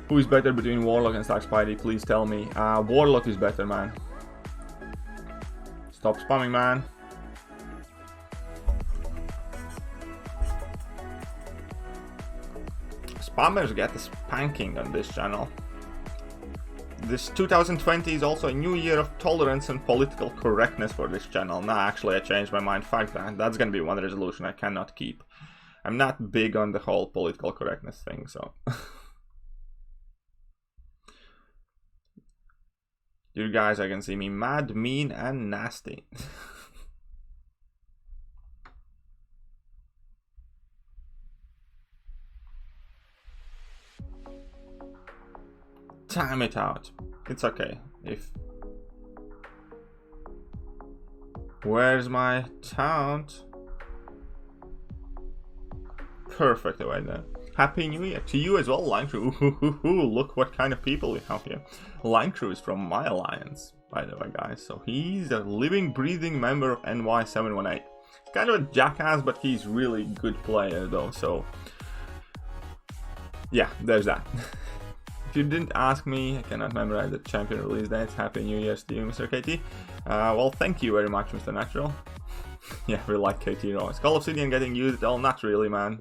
Who is better between Warlock and Stark Spidey? Please tell me. Warlock is better, man. Stop spamming, man. Spammers get a spanking on this channel. This 2020 is also a new year of tolerance and political correctness for this channel. Nah, actually I changed my mind. Fuck that. That's gonna be one resolution I cannot keep. I'm not big on the whole political correctness thing, so. You guys, I can see me mad, mean, and nasty. Time it out. It's okay. Where's my taunt? Perfect away there. Happy New Year to you as well, Line Crew. Look what kind of people we have here. Line Crew is from my alliance, by the way, guys. So he's a living, breathing member of NY718. Kind of a jackass, but he's really good player though. So yeah, there's that. If you didn't ask me, I cannot memorize the champion release dates. Happy New Year's to you, Mr. KT. Well, thank you very much, Mr. Natural. Yeah, we like KT Raw. Is Call of Obsidian getting used at all? Not really, man.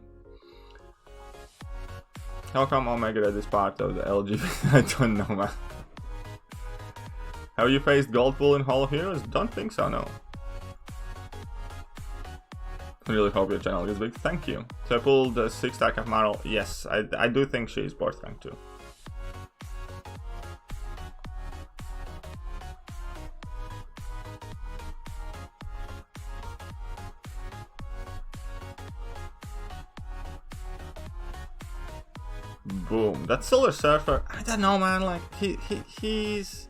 How come Omega Red is part of the LGBT? I don't know, man. Have you faced Goldpool in Hall of Heroes? Don't think so, no. I really hope your channel gets big. Thank you. So I pulled the 6-star of Marl. Yes, I do think she's board rank too. Boom. That Silver Surfer, I don't know, man. Like he's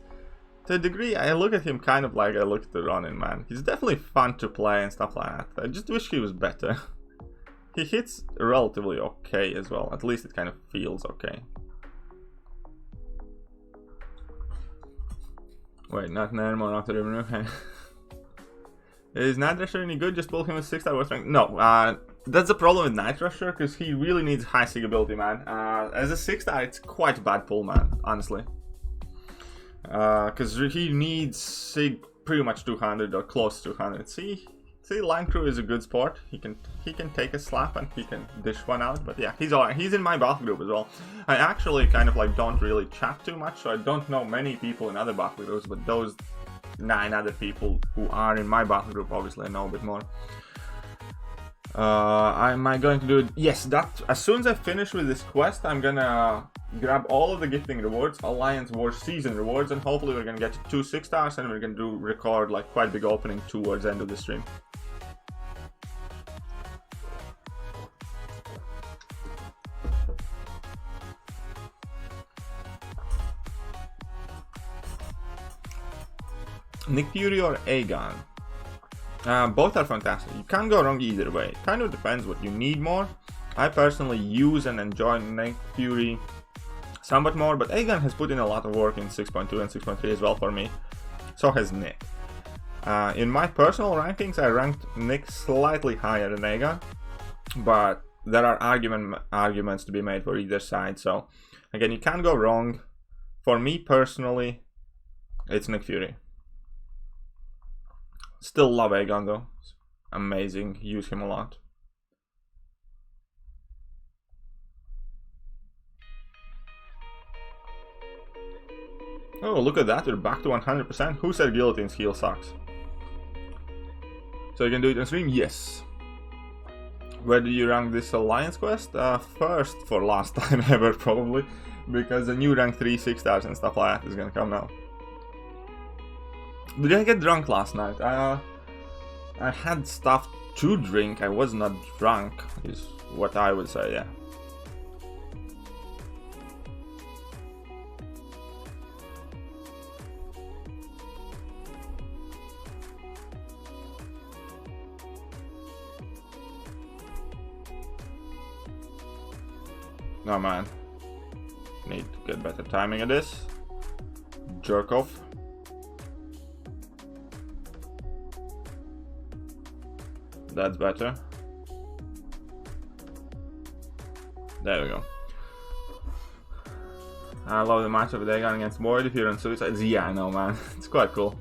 to a degree. I look at him kind of like I look at the Ronin, man. He's definitely fun to play and stuff like that. I just wish he was better. He hits relatively okay as well. At least it kind of feels okay. Wait, not Nermo, not the River. Okay. Is Night Rusher any good? Just pull him with 6-star West rank? No, that's the problem with Night Rusher, because he really needs high sig ability, man. As a 6-star, it's quite a bad pull, man, honestly. Because he needs sig pretty much 200 or close to 200. See, Line Crew is a good sport. He can take a slap and he can dish one out. But yeah, he's alright. He's in my battle group as well. I actually kind of like don't really chat too much, so I don't know many people in other battle groups, but those 9 other people who are in my battle group obviously I know a bit more. Am I going to do it? Yes, that as soon as I finish with this quest, I'm gonna grab all of the gifting rewards, Alliance War Season rewards, and hopefully we're gonna get 2 6-stars and we're gonna record like quite big opening towards the end of the stream. Nick Fury or Aegon? Both are fantastic. You can't go wrong either way. It kind of depends what you need more. I personally use and enjoy Nick Fury somewhat more, but Aegon has put in a lot of work in 6.2 and 6.3 as well for me. So has Nick. In my personal rankings, I ranked Nick slightly higher than Aegon, but there are arguments to be made for either side. So again, you can't go wrong. For me personally, it's Nick Fury. Still love Aegon though. amazing. Use him a lot. Oh, look at that, we're back to 100%. Who said Guillotine's heal sucks? So you can do it on stream? Yes. Where do you rank this Alliance quest? First for last time ever, probably. Because the new rank 3, 6 stars and stuff like that is gonna come now. Did I get drunk last night? I had stuff to drink, I was not drunk, is what I would say, yeah. No, man. Need to get better timing at this. Jerk off. That's better. There we go. I love the matchup with Aegon against Boyd if you're on Suicides. Yeah, I know, man. It's quite cool.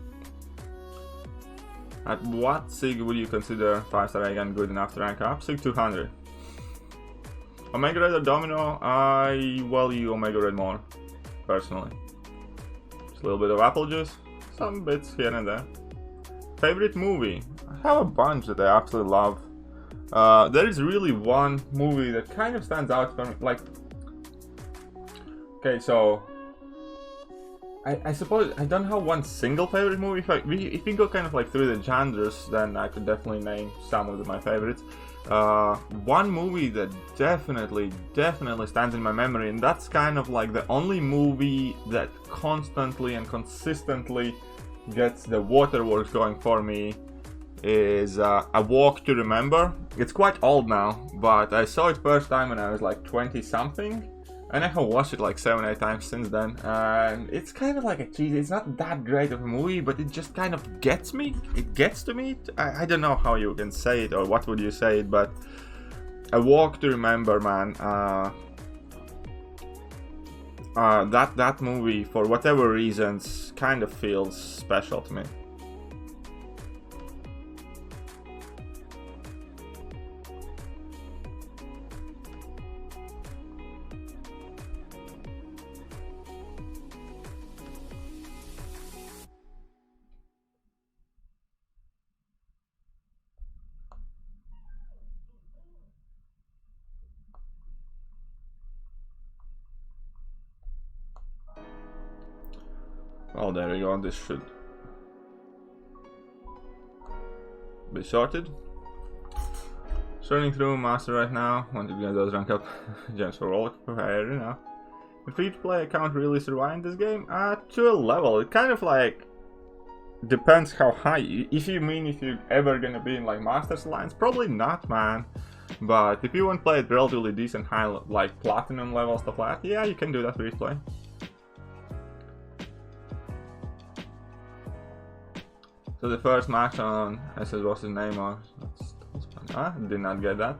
At what SIG would you consider 5-star Aegon good enough to rank up? SIG 200. Omega Red or Domino? I value Omega Red more, personally. Just a little bit of apple juice, some bits here and there. Favorite movie? I have a bunch that I absolutely love. There is really one movie that kind of stands out for me, like... Okay, so... I suppose I don't have one single favorite movie. If we go kind of like through the genres, then I could definitely name some of my favorites. One movie that definitely stands in my memory, and that's kind of like the only movie that constantly and consistently gets the waterworks going for me, is A Walk to Remember. It's quite old now, but I saw it first time when I was like 20 something, and I have watched it like 7-8 times since then, and it's kind of like a cheesy, it's not that great of a movie, but it just kind of gets me, it gets to me. I don't know how you can say it, or what would you say it, but A Walk to Remember, man, that movie, for whatever reasons, kind of feels special to me. Oh, there we go, this should be sorted. Sorting through Master right now, want to get those rank up gems for all prepared, you know. The free-to-play account really surviving this game? To a level, it kind of like depends how high. If you're ever gonna be in like Masters Alliance, probably not, man. But if you want to play at relatively decent high, like Platinum level, stuff like that, yeah, you can do that free-to-play. So the first match on SS, what's his name? Did not get that.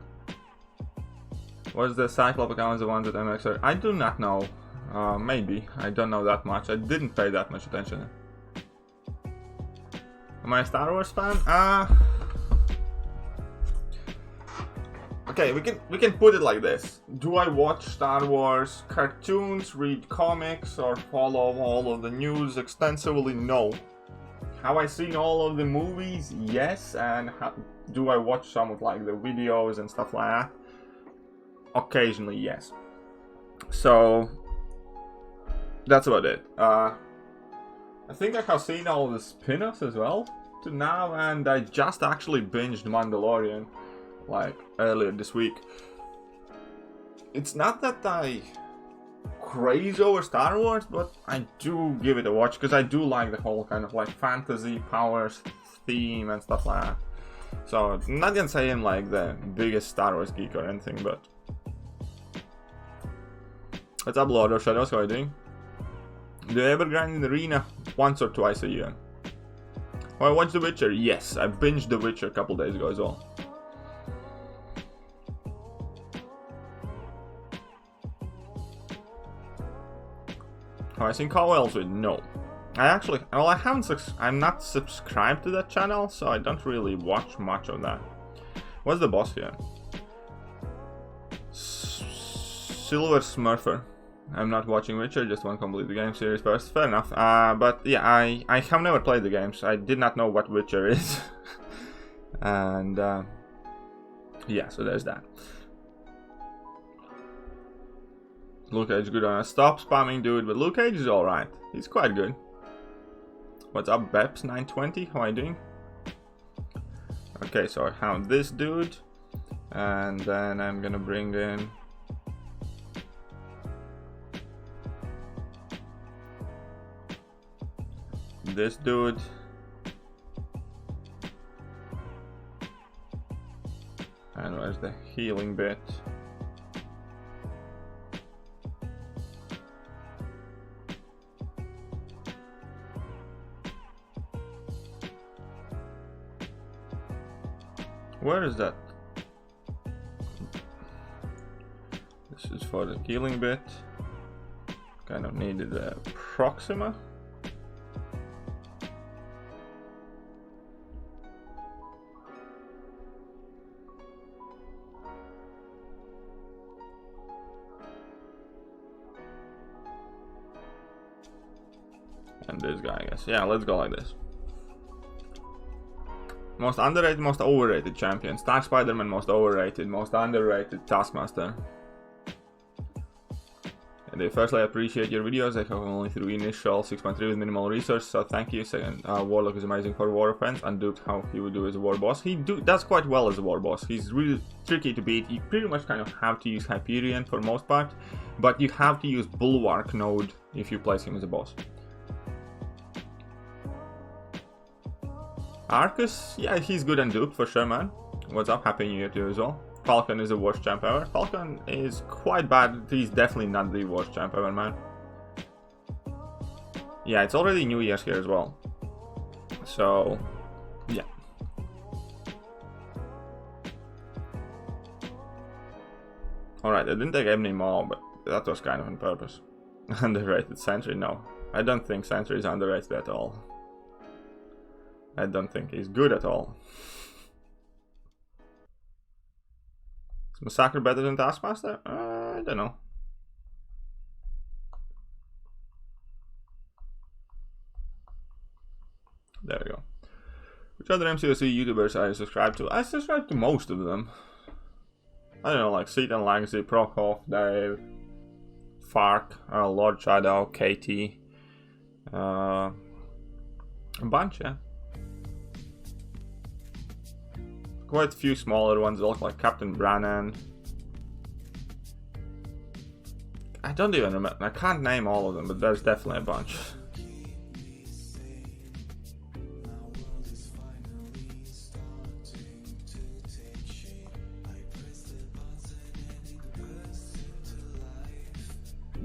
Was the Cyclops account the one that MX? I do not know. Maybe. I don't know that much. I didn't pay that much attention. Am I a Star Wars fan? Okay, we can put it like this. Do I watch Star Wars cartoons, read comics, or follow all of the news extensively? No. Have I seen all of the movies? Yes. And do I watch some of like the videos and stuff like that? Occasionally, yes. So that's about it. I think I have seen all the spin-offs as well to now, and I just actually binged Mandalorian like earlier this week. It's not that I craze over Star Wars, but I do give it a watch because I do like the whole kind of like fantasy powers theme and stuff like that. So I'm not gonna say I'm like the biggest Star Wars geek or anything, but what's up, Lord of Shadows? How are you doing? Do you ever grind in the arena once or twice a year? Oh, I watched The Witcher. Yes, I binged The Witcher a couple days ago as well. Have I seen Cowell's with? No. I haven't. I'm not subscribed to that channel, so I don't really watch much of that. What's the boss here? Silver Smurfer. I'm not watching Witcher, just want to complete the game series first. Fair enough. But yeah, I have never played the games. I did not know what Witcher is. And yeah, so there's that. Luke Cage good on a stop spamming dude, but Luke Cage is alright. He's quite good. What's up, Beps920? How are you doing? Okay, so I found this dude. And then I'm gonna bring in this dude. And where's the healing bit? Where is that? This is for the healing bit. Kind of needed a Proxima. And this guy, I guess. Yeah, let's go like this. Most underrated, most overrated champion. Star Spider-Man, most overrated. Most underrated, Taskmaster. And I firstly appreciate your videos. I have only through initial 6.3 with minimal research, so thank you. Second, Warlock is amazing for war offense, and duped how he would do as a war boss. He does quite well as a war boss. He's really tricky to beat. You pretty much kind of have to use Hyperion for most part, but you have to use Bulwark node if you place him as a boss. Arcus, yeah, he's good and duped for sure, man. What's up? Happy New Year to you as well. Falcon is the worst champ ever. Falcon is quite bad. He's definitely not the worst champ ever, man. Yeah, it's already New Year's here as well. So, yeah. Alright, I didn't take any more, but that was kind of on purpose. Underrated Sentry, no. I don't think Sentry is underrated at all. I don't think he's good at all. Is Massacre better than Taskmaster? I don't know. There we go. Which other MCOC YouTubers are you subscribed to? I subscribe to most of them. I don't know, like Seaton Legacy, Prokhoff, Dave, Fark, Lord Shadow, KT. A bunch, yeah. Quite a few smaller ones look like Captain Brannan. I don't even remember. I can't name all of them, but there's definitely a bunch.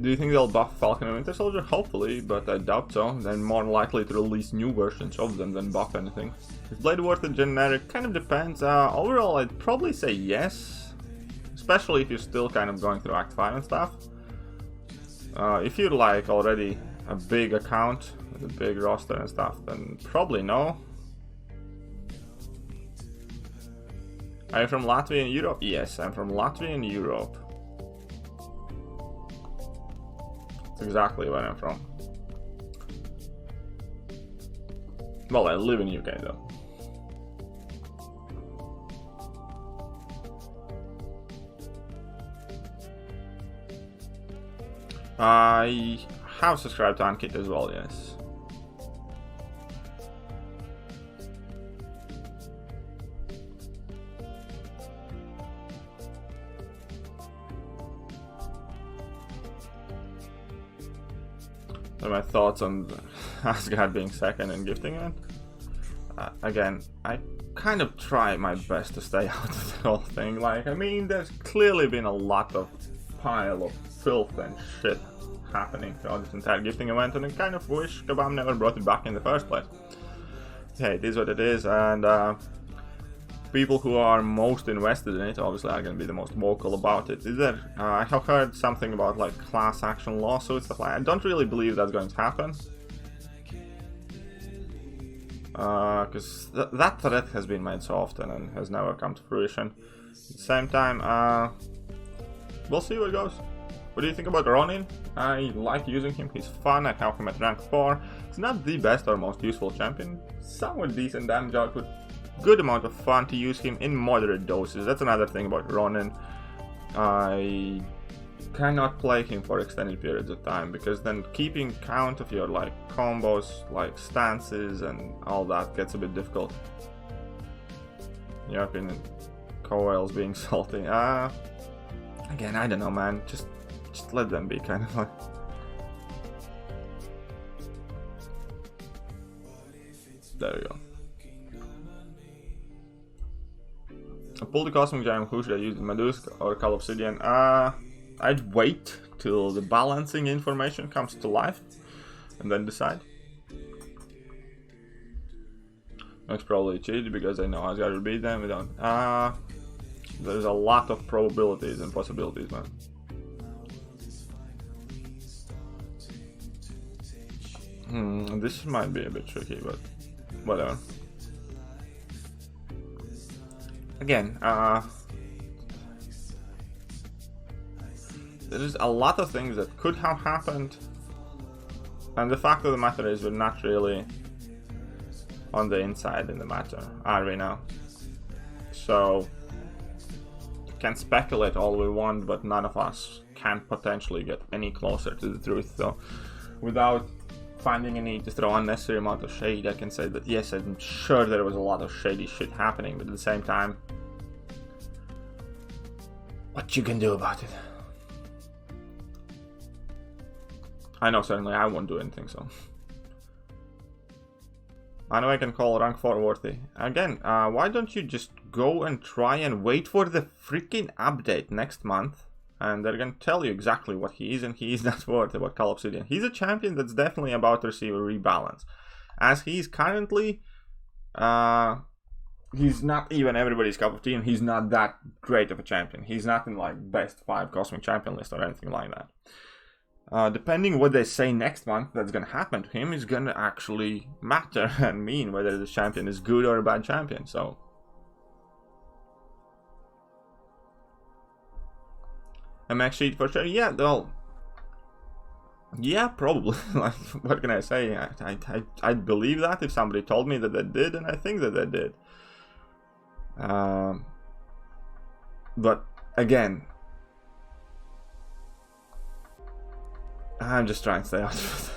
Do you think they'll buff Falcon and Winter Soldier? Hopefully, but I doubt so. They're more likely to release new versions of them than buff anything. Is Blade worth a generic? Kind of depends. Overall, I'd probably say yes. Especially if you're still kind of going through Act 5 and stuff. If you're like already a big account with a big roster and stuff, then probably no. Are you from Latvia and Europe? Yes, I'm from Latvia and Europe. That's exactly where I'm from. Well, I live in UK though. I have subscribed to Ankit as well, yes. What are my thoughts on Asgard being second and gifting it? Again, I kind of try my best to stay out of the whole thing. Like, I mean, there's clearly been a lot of pile of filth and shit happening throughout this entire gifting event, and I kind of wish Kabam never brought it back in the first place. Hey, it is what it is, and people who are most invested in it obviously are going to be the most vocal about it. Is there? I have heard something about like class action lawsuits, stuff like that. I don't really believe that's going to happen. because that threat has been made so often and has never come to fruition. At the same time, we'll see where it goes. What do you think about Ronin? I like using him, he's fun, I have him at rank 4. He's not the best or most useful champion, somewhat decent damage output, good amount of fun to use him in moderate doses. That's another thing about Ronin. I cannot play him for extended periods of time, because then keeping count of your like combos, like stances and all that gets a bit difficult. In your opinion, Coel's being salty. Again, I don't know, man. Just let them be, kind of like. There we go. I pulled the Cosmic Gem. Who should I use, Medusk or Call Obsidian? I'd wait till the balancing information comes to life and then decide. Next probably cheat because I know Asgard will beat them. We don't. There's a lot of probabilities and possibilities, man. This might be a bit tricky, but whatever. Again, there's a lot of things that could have happened, and the fact of the matter is we're not really on the inside in the matter, are we now? So, we can speculate all we want, but none of us can potentially get any closer to the truth. So, without finding a need to throw unnecessary amount of shade, I can say that yes, I'm sure there was a lot of shady shit happening, but at the same time, what you can do about it? I know certainly I won't do anything, so. I know I can call rank 4 worthy. Again, why don't you just go and try and wait for the freaking update next month, and they're gonna tell you exactly what he is and he is not worth about Call Obsidian. He's a champion that's definitely about to receive a rebalance. As he's currently, he's not even everybody's cup of tea, and he's not that great of a champion. He's not in like best 5 Cosmic Champion list or anything like that. Depending what they say next month that's gonna happen to him is gonna actually matter and mean whether this champion is good or a bad champion. So a max sheet for sure. Yeah, well, yeah, probably. Like, what can I say? I'd believe that if somebody told me that they did, and I think that they did. But again, I'm just trying to stay out of it.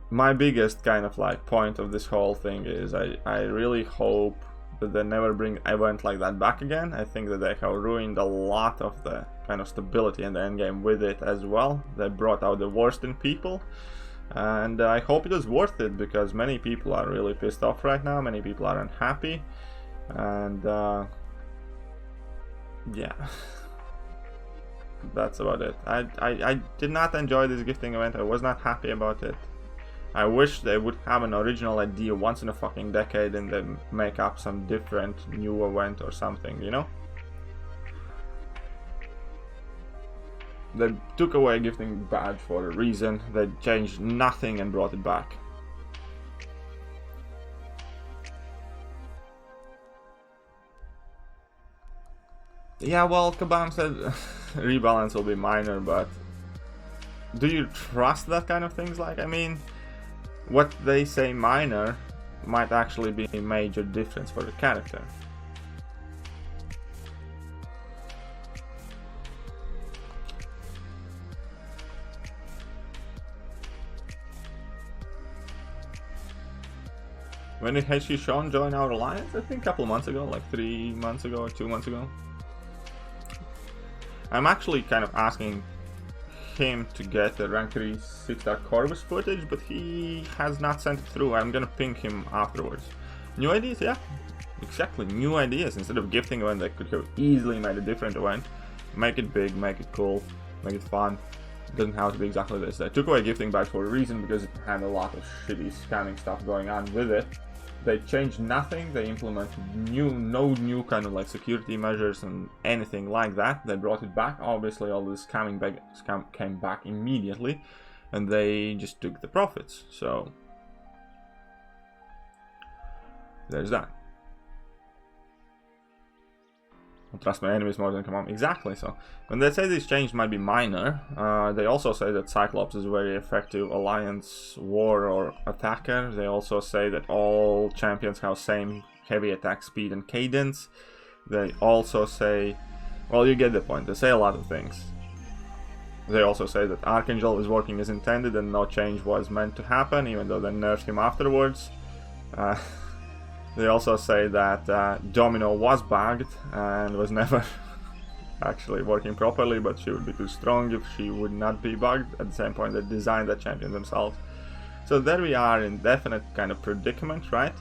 My biggest kind of like point of this whole thing is I really hope that they never bring an event like that back again. I think that they have ruined a lot of the kind of stability in the endgame with it as well. They brought out the worst in people, and I hope it was worth it, because many people are really pissed off right now, many people are unhappy, and yeah. That's about it. I did not enjoy this gifting event. I was not happy about it. I wish they would have an original idea once in a fucking decade and then make up some different new event or something, you know? They took away gifting badge for a reason. They changed nothing and brought it back. Yeah, well, Kabam said rebalance will be minor, but do you trust that kind of things? Like, I mean, what they say minor might actually be a major difference for the character. When did HC Sean join our alliance? I think a couple months ago, like 3 months ago or 2 months ago. I'm actually kind of asking him to get the rank 3 6-star Corvus footage, but he has not sent it through. I'm gonna ping him afterwards. New ideas? Yeah, exactly, new ideas. Instead of gifting event, they could have easily made a different event. Make it big, make it cool, make it fun. It doesn't have to be exactly this. They took away gifting badge for a reason, because it had a lot of shitty scamming stuff going on with it. They changed nothing. They implemented no new kind of like security measures and anything like that. They brought it back. Obviously, all this scam came back immediately, and they just took the profits. So there's that. Don't trust my enemies more than command. Exactly. So when they say this change might be minor, they also say that Cyclops is a very effective alliance war or attacker. They also say that all champions have same heavy attack speed and cadence. They also say, well, you get the point. They say a lot of things. They also say that Archangel is working as intended and no change was meant to happen, even though they nerfed him afterwards. They also say that Domino was bugged and was never actually working properly, but she would be too strong if she would not be bugged. At the same point, they designed the champion themselves. So there we are in definite kind of predicament, right?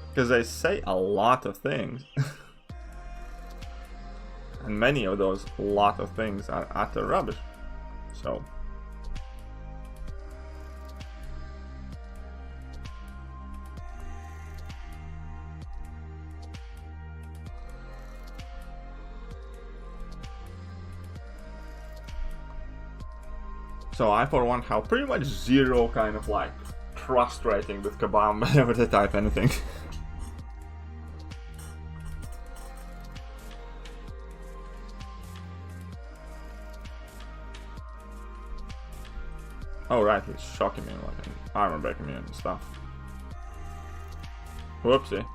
Because they say a lot of things. And many of those lot of things are utter rubbish. So I for one have pretty much zero kind of like trust rating with Kabam whenever they type anything. Oh right, he's shocking me, like armor breaking me and stuff. Whoopsie.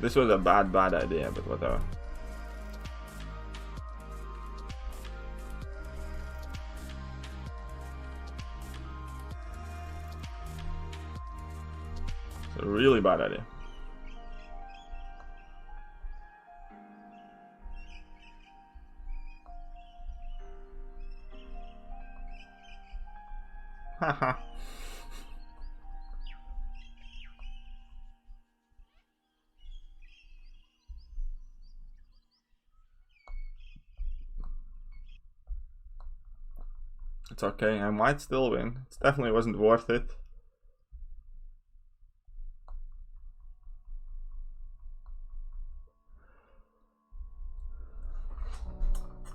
This was a bad idea, but whatever. It's a really bad idea. Haha. It's okay, I might still win. It definitely wasn't worth it.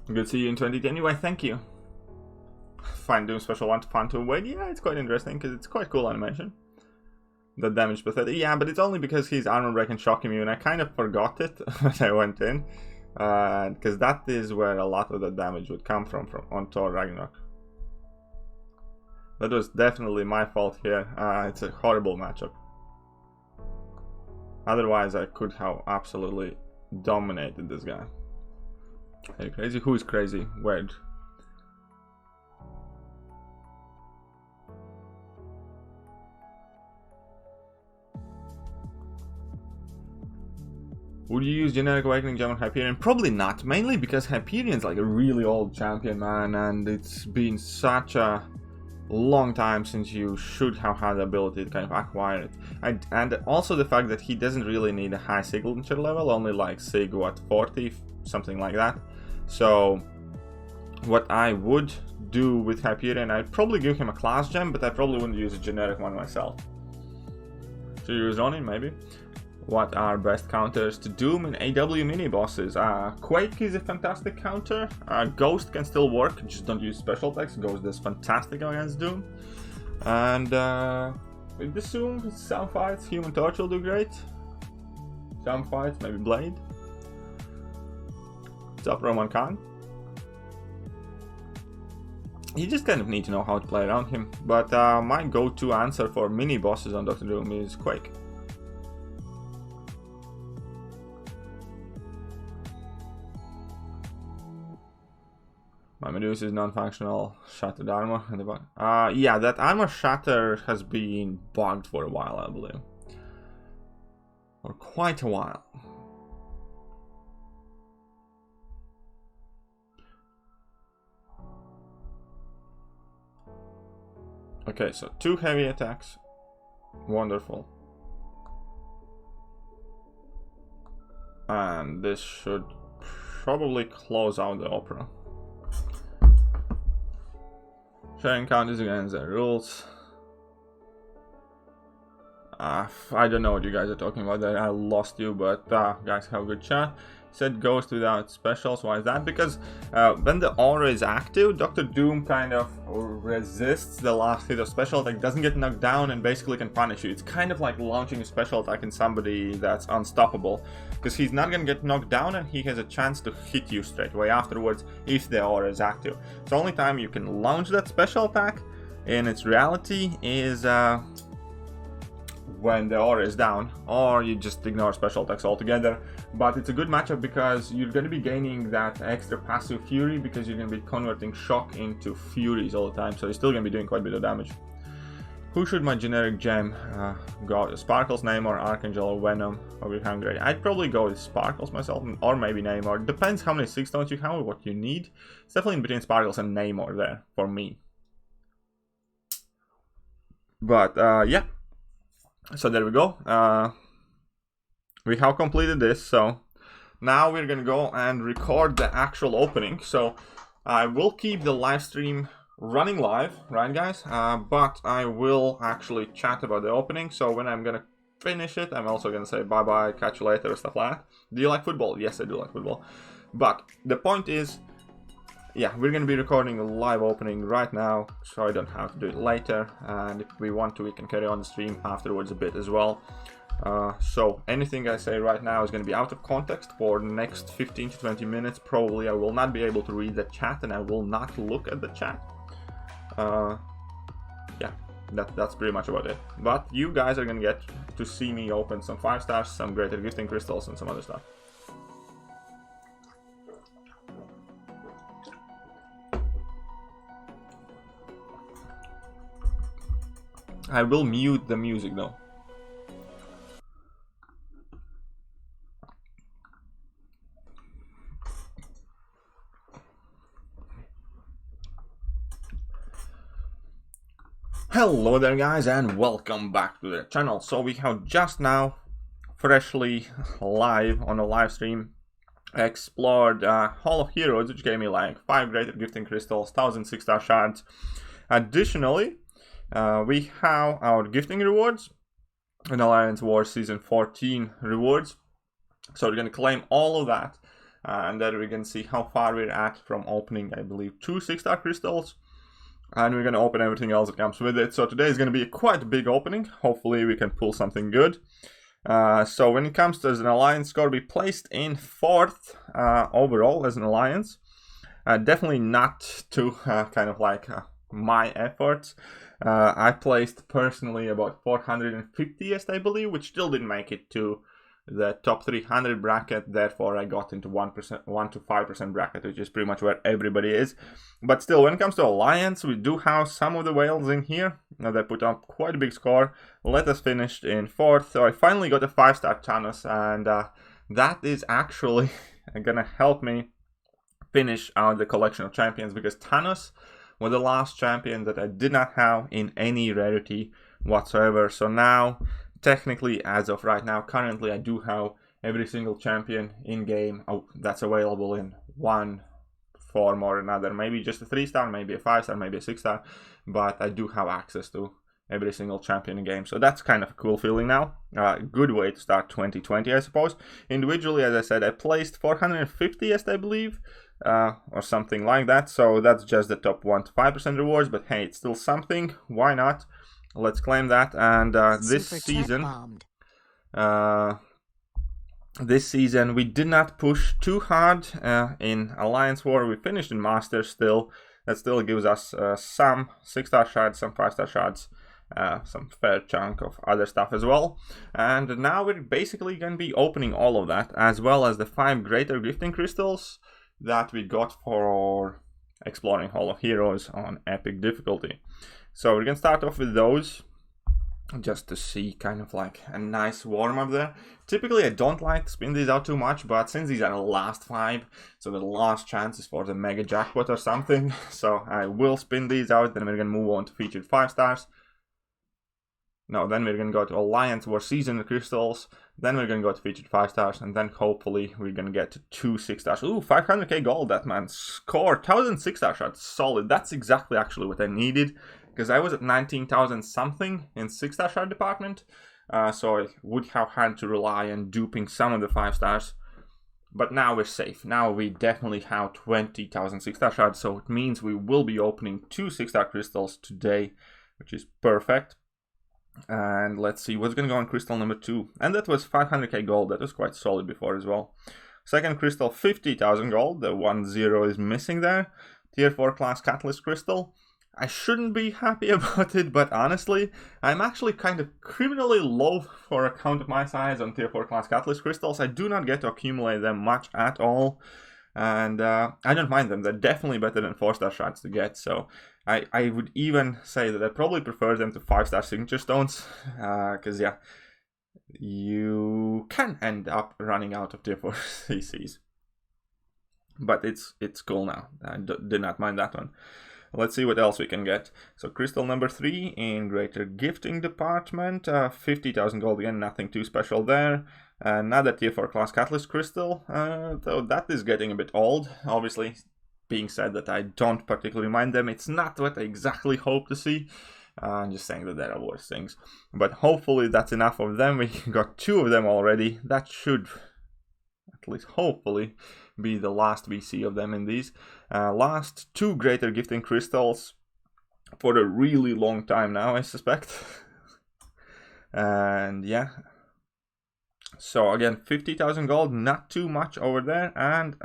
Good to see you in 2020. Anyway, thank you. Find Doom Special 1 fun to wait. Yeah, it's quite interesting because it's quite cool animation. The damage pathetic. Yeah, but it's only because he's armor break and shock immune. I kind of forgot it when I went in. Because that is where a lot of the damage would come from on Thor Ragnarok. That was definitely my fault here. It's a horrible matchup. Otherwise, I could have absolutely dominated this guy. Are you crazy? Who is crazy? Weird. Would you use generic Awakening Gem on Hyperion? Probably not, mainly because Hyperion's like a really old champion, man, and it's been such a long time since you should have had the ability to kind of acquire it. And also the fact that he doesn't really need a high signature level, only like sig, what, 40, something like that. So what I would do with Hyperion, I'd probably give him a class gem, but I probably wouldn't use a generic one myself. So use Ronin, maybe. What are best counters to Doom in AW mini bosses? Quake is a fantastic counter. Ghost can still work, just don't use special attacks. Ghost does fantastic against Doom. And with the Zoom, some fights, Human Torch will do great. Some fights, maybe Blade. What's up, Roman Khan? You just kind of need to know how to play around him. But my go-to answer for mini bosses on Dr. Doom is Quake. My Medusa is non-functional, shattered armor. Yeah, that armor shatter has been bugged for a while, I believe. For quite a while. Okay, so 2 heavy attacks. Wonderful. And this should probably close out the opera. Sharing counters against the rules. I don't know what you guys are talking about there. I lost you, but guys, have a good chat. Said Ghost without specials. Why is that? Because when the aura is active, Dr. Doom kind of resists the last hit of special attack, doesn't get knocked down, and basically can punish you. It's kind of like launching a special attack in somebody that's unstoppable, because he's not going to get knocked down and he has a chance to hit you straight away afterwards if the aura is active. So only time you can launch that special attack in its reality is when the aura is down, or you just ignore special attacks altogether. But it's a good matchup because you're going to be gaining that extra passive fury, because you're going to be converting shock into furies all the time, so you're still going to be doing quite a bit of damage. Who should my generic gem go? Sparkles, Namor, Archangel, or Venom? Or become great? I'd probably go with Sparkles myself, or maybe Namor. Depends how many 6 stones you have or what you need. It's definitely in between Sparkles and Namor there for me. But yeah, so there we go. We have completed this, so now we're gonna go and record the actual opening. So I will keep the live stream running live, right guys? But I will actually chat about the opening. So when I'm gonna finish it, I'm also gonna say bye bye, catch you later, stuff like that. Do you like football? Yes, I do like football. But the point is, yeah, we're gonna be recording a live opening right now, so I don't have to do it later. And if we want to, we can carry on the stream afterwards a bit as well. So anything I say right now is going to be out of context for the next 15 to 20 minutes. Probably I will not be able to read the chat, and I will not look at the chat. Yeah, that's pretty much about it. But you guys are going to get to see me open some 5 stars, some greater gifting crystals, and some other stuff. I will mute the music though. Hello there guys, and welcome back to the channel. So we have just now, freshly live on a live stream, explored Hall of Heroes, which gave me like 5 greater gifting crystals, 1000 6-star shards. Additionally, we have our gifting rewards and Alliance War Season 14 rewards. So we're going to claim all of that, and then we can see how far we're at from opening, I believe, 2 6-star crystals. And we're going to open everything else that comes with it. So today is going to be quite a big opening. Hopefully we can pull something good. So when it comes to as an alliance score, we placed in 4th overall as an alliance. Definitely not to kind of like my efforts. I placed personally about 450th, I believe, which still didn't make it to the top 300 bracket. Therefore I got into 1 to 5% bracket, which is pretty much where everybody is. But still, when it comes to alliance, we do have some of the whales in here. Now they put up quite a big score. Let us finish in 4th. So I finally got a 5-star Thanos, and that is actually gonna help me finish out the collection of champions, because Thanos was the last champion that I did not have in any rarity whatsoever. So now, technically, as of right now, currently I do have every single champion in game that's available in one form or another. Maybe just a 3-star, maybe a 5-star, maybe a 6-star, but I do have access to every single champion in game. So that's kind of a cool feeling now. Good way to start 2020, I suppose. Individually, as I said, I placed 450th, I believe, or something like that. So that's just the top 1 to 5% rewards, but hey, it's still something. Why not? Let's claim that. And this season we did not push too hard in Alliance War. We finished in Masters still. That still gives us some 6-star shards, some 5-star shards, some fair chunk of other stuff as well. And now we're basically going to be opening all of that, as well as the 5 greater gifting crystals that we got for exploring Hall of Heroes on epic difficulty. So we're going to start off with those, just to see kind of like a nice warm-up there. Typically I don't like to spin these out too much, but since these are the last 5, so the last chance is for the mega jackpot or something, so I will spin these out. Then we're going to move on to featured 5 stars. No, then we're going to go to Alliance War Season crystals. Then we're going to go to featured 5 stars, and then hopefully we're going to get to 2 6-stars. Ooh, 500k gold, that man. Score 1000 6-star shots, solid. That's exactly actually what I needed, because I was at 19,000 something in 6-star shard department. So I would have had to rely on duping some of the 5 stars. But now we're safe. Now we definitely have 20,000 6-star shards, so it means we will be opening 2 6-star crystals today, which is perfect. And let's see what's going to go on crystal number 2. And that was 500k gold. That was quite solid before as well. Second crystal, 50,000 gold. The 1-0 is missing there. Tier 4 class catalyst crystal. I shouldn't be happy about it, but honestly, I'm actually kind of criminally low for a count of my size on Tier 4 class catalyst crystals. I do not get to accumulate them much at all, and I don't mind them. They're definitely better than 4-star shards to get, so I would even say that I probably prefer them to 5-star signature stones, because yeah, you can end up running out of Tier 4 CCs. But it's cool now. I did not mind that one. Let's see what else we can get. So crystal number 3 in greater gifting department, 50,000 gold again, nothing too special there. Another tier 4 class catalyst crystal, though that is getting a bit old. Obviously, being said that I don't particularly mind them, it's not what I exactly hope to see. I'm just saying that there are worse things. But hopefully that's enough of them. We got 2 of them already. That should, at least hopefully, be the last we see of them in these. Last 2 greater gifting crystals for a really long time now, I suspect. And yeah. So again, 50,000 gold, not too much over there. And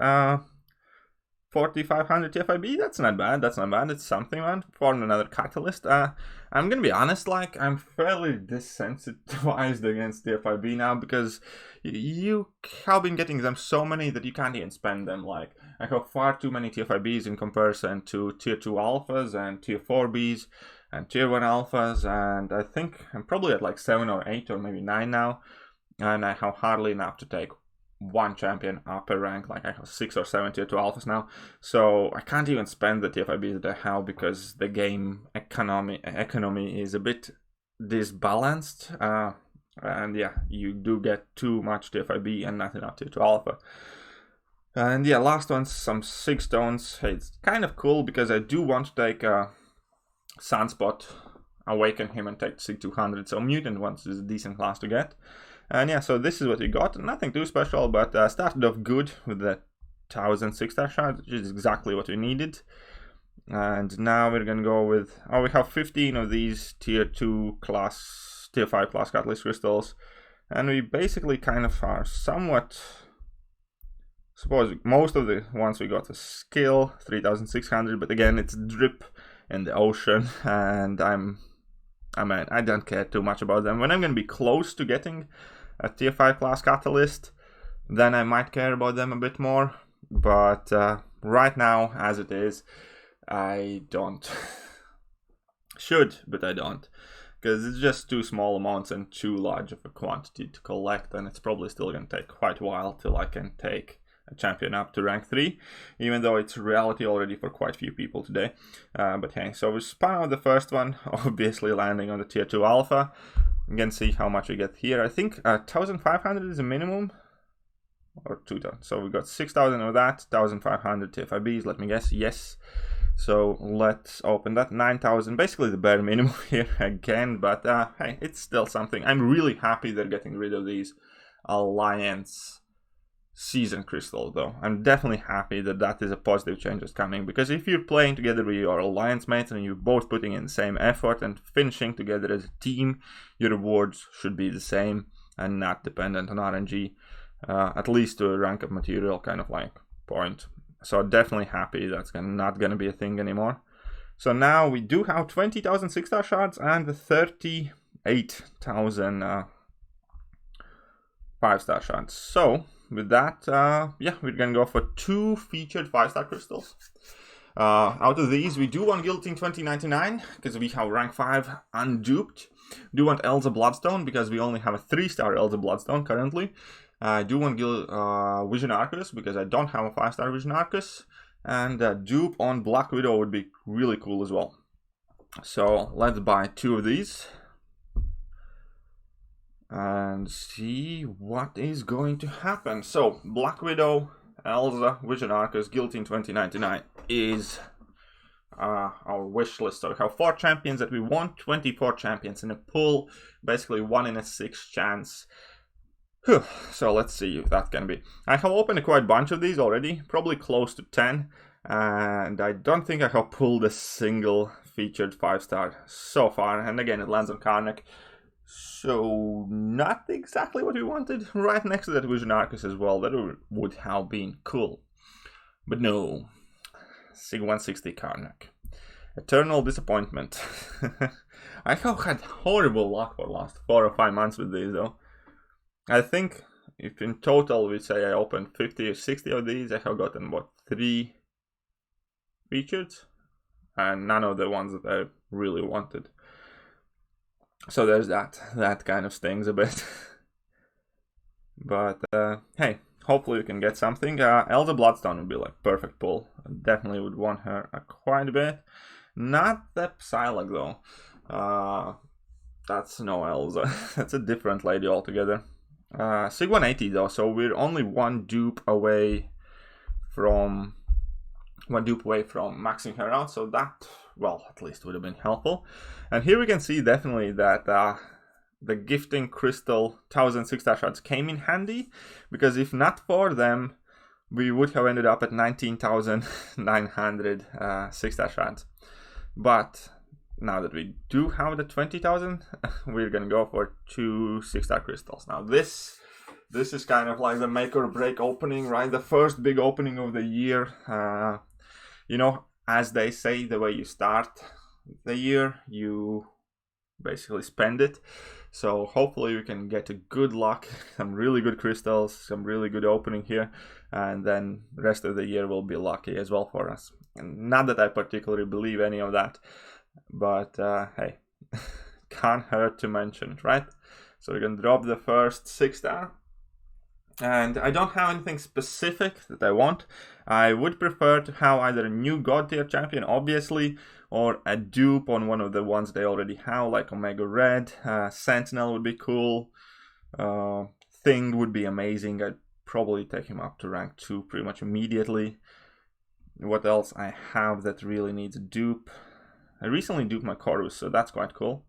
4,500 TFIB, that's not bad, it's something, man, for another catalyst. I'm gonna be honest, like, I'm fairly desensitized against TFIB now, because you have been getting them so many that you can't even spend them. Like, I have far too many TFIBs in comparison to tier 2 alphas and tier 4 Bs and tier 1 alphas, and I think I'm probably at like 7 or 8 or maybe 9 now, and I have hardly enough to take 1 champion upper rank. Like, I have 6 or 7 tier 2 alphas now, so I can't even spend the TFIBs that I have because the game economy is a bit disbalanced, and yeah, you do get too much TFIB and not enough tier 2 alpha. And yeah, last one's some 6 stones. Hey, it's kind of cool because I do want to take Sunspot, awaken him and take C200, so mutant ones is a decent class to get. And yeah, so this is what we got. Nothing too special, but started off good with the 1,000 6-star shards, which is exactly what we needed. And now we're gonna go with, we have 15 of these tier 2 class, tier 5 class catalyst crystals, and we basically kind of are somewhat, suppose most of the ones we got a skill, 3,600, but again, it's drip in the ocean, and I don't care too much about them. When I'm gonna be close to getting a tier 5 class catalyst, then I might care about them a bit more, but right now, as it is, I don't. Should, but I don't, because it's just too small amounts and too large of a quantity to collect, and it's probably still going to take quite a while till I can take a champion up to rank 3, even though it's reality already for quite a few people today. But hey, so we spun out the first one, obviously landing on the tier 2 alpha. You can see how much we get here. I think 1,500 is a minimum, or 2,000. So we got 6,000 of that, 1,500 TFIBs, let me guess, yes. So let's open that. 9,000, basically the bare minimum here again, but hey, it's still something. I'm really happy they're getting rid of these Alliance season crystal, though. I'm definitely happy that that is a positive change that's coming, because if you're playing together with your alliance mates and you're both putting in the same effort and finishing together as a team, your rewards should be the same and not dependent on RNG, at least to a rank of material kind of like point. So definitely happy that's not going to be a thing anymore. So now we do have 20,000 6-star shards and 38,000 5-star shards. So with that, yeah, we're gonna go for 2 featured 5-star crystals. Out of these, we do want Guillotine 2099 because we have rank 5 unduped. Do want Elza Bloodstone because we only have a 3-star Elza Bloodstone currently. I do want Vision Arcus because I don't have a 5-star Vision Arcus. And dupe on Black Widow would be really cool as well. So let's buy 2 of these and see what is going to happen. So Black Widow, Elza, Vision Arcus, Guillotine 2099 is our wish list. So we have 4 champions that we want, 24 champions in a pool, basically 1 in a 6 chance Whew. So let's see if that can be. I have opened quite a bunch of these already, probably close to 10. And I don't think I have pulled a single featured 5-star so far. And again, it lands on Karnak. So not exactly what we wanted. Right next to that Vision Arcus as well. That would have been cool. But no. SIG 160 Karnak. Eternal disappointment. I have had horrible luck for the last 4 or 5 months with these though. I think if in total we say I opened 50 or 60 of these, I have gotten what, 3 featured? And none of the ones that I really wanted. So there's that. That kind of stings a bit. But hey, hopefully we can get something. Elder Bloodstone would be like perfect pull. I definitely would want her quite a bit. Not the Psylocke though. That's no Elza. That's a different lady altogether. SIG 180 though, so we're only one dupe away from maxing her out, so that, well, at least would have been helpful. And here we can see definitely that the gifting crystal 1000 6-star shards came in handy, because if not for them, we would have ended up at 19,900 6-star shards. But now that we do have the 20,000, we're gonna go for 2 6-star crystals. Now this is kind of like the make or break opening, right? The first big opening of the year. You know, as they say, the way you start the year, you basically spend it. So hopefully we can get a good luck, some really good crystals, some really good opening here, and then the rest of the year will be lucky as well for us. And not that I particularly believe any of that, but hey, can't hurt to mention it, right? So we're gonna drop the first 6-star. And I don't have anything specific that I want. I would prefer to have either a new God tier champion, obviously, or a dupe on one of the ones they already have, like Omega Red. Sentinel would be cool. Thing would be amazing. I'd probably take him up to rank 2 pretty much immediately. What else I have that really needs a dupe? I recently duped my Chorus, so that's quite cool.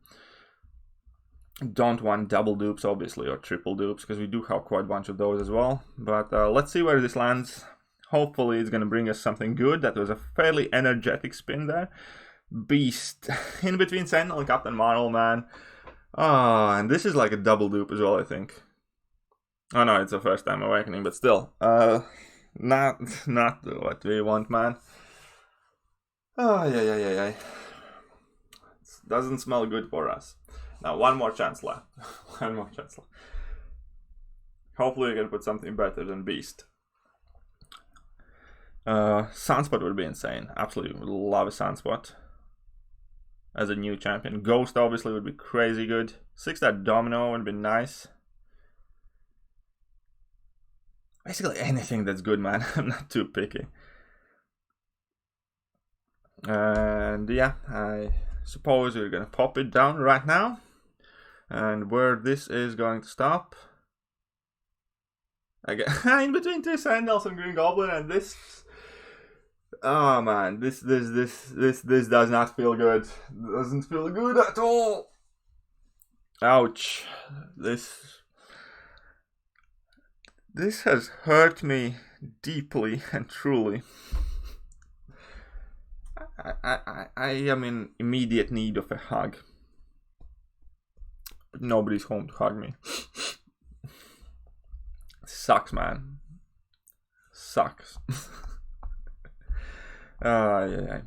Don't want double dupes, obviously, or triple dupes, because we do have quite a bunch of those as well. But let's see where this lands. Hopefully it's going to bring us something good. That was a fairly energetic spin there. Beast. In between Sentinel and Captain Marvel, man. And this is like a double dupe as well, I think. Oh no, it's a first time awakening, but still. Not what we want, man. Yeah. Doesn't smell good for us. Now, one more chance left. One more chance left. Hopefully we can put something better than Beast. Sunspot would be insane. Absolutely would love a Sunspot as a new champion. Ghost obviously would be crazy good. 6-star Domino would be nice. Basically anything that's good, man. I'm not too picky. And yeah, I suppose we're gonna pop it down right now. And where this is going to stop, again, in between 2 Sentinels and Green Goblin, and this, oh man, this does not feel good. Doesn't feel good at all. Ouch. This has hurt me deeply and truly. I am in immediate need of a hug. But nobody's home to hug me. Sucks, man. Sucks. Yeah.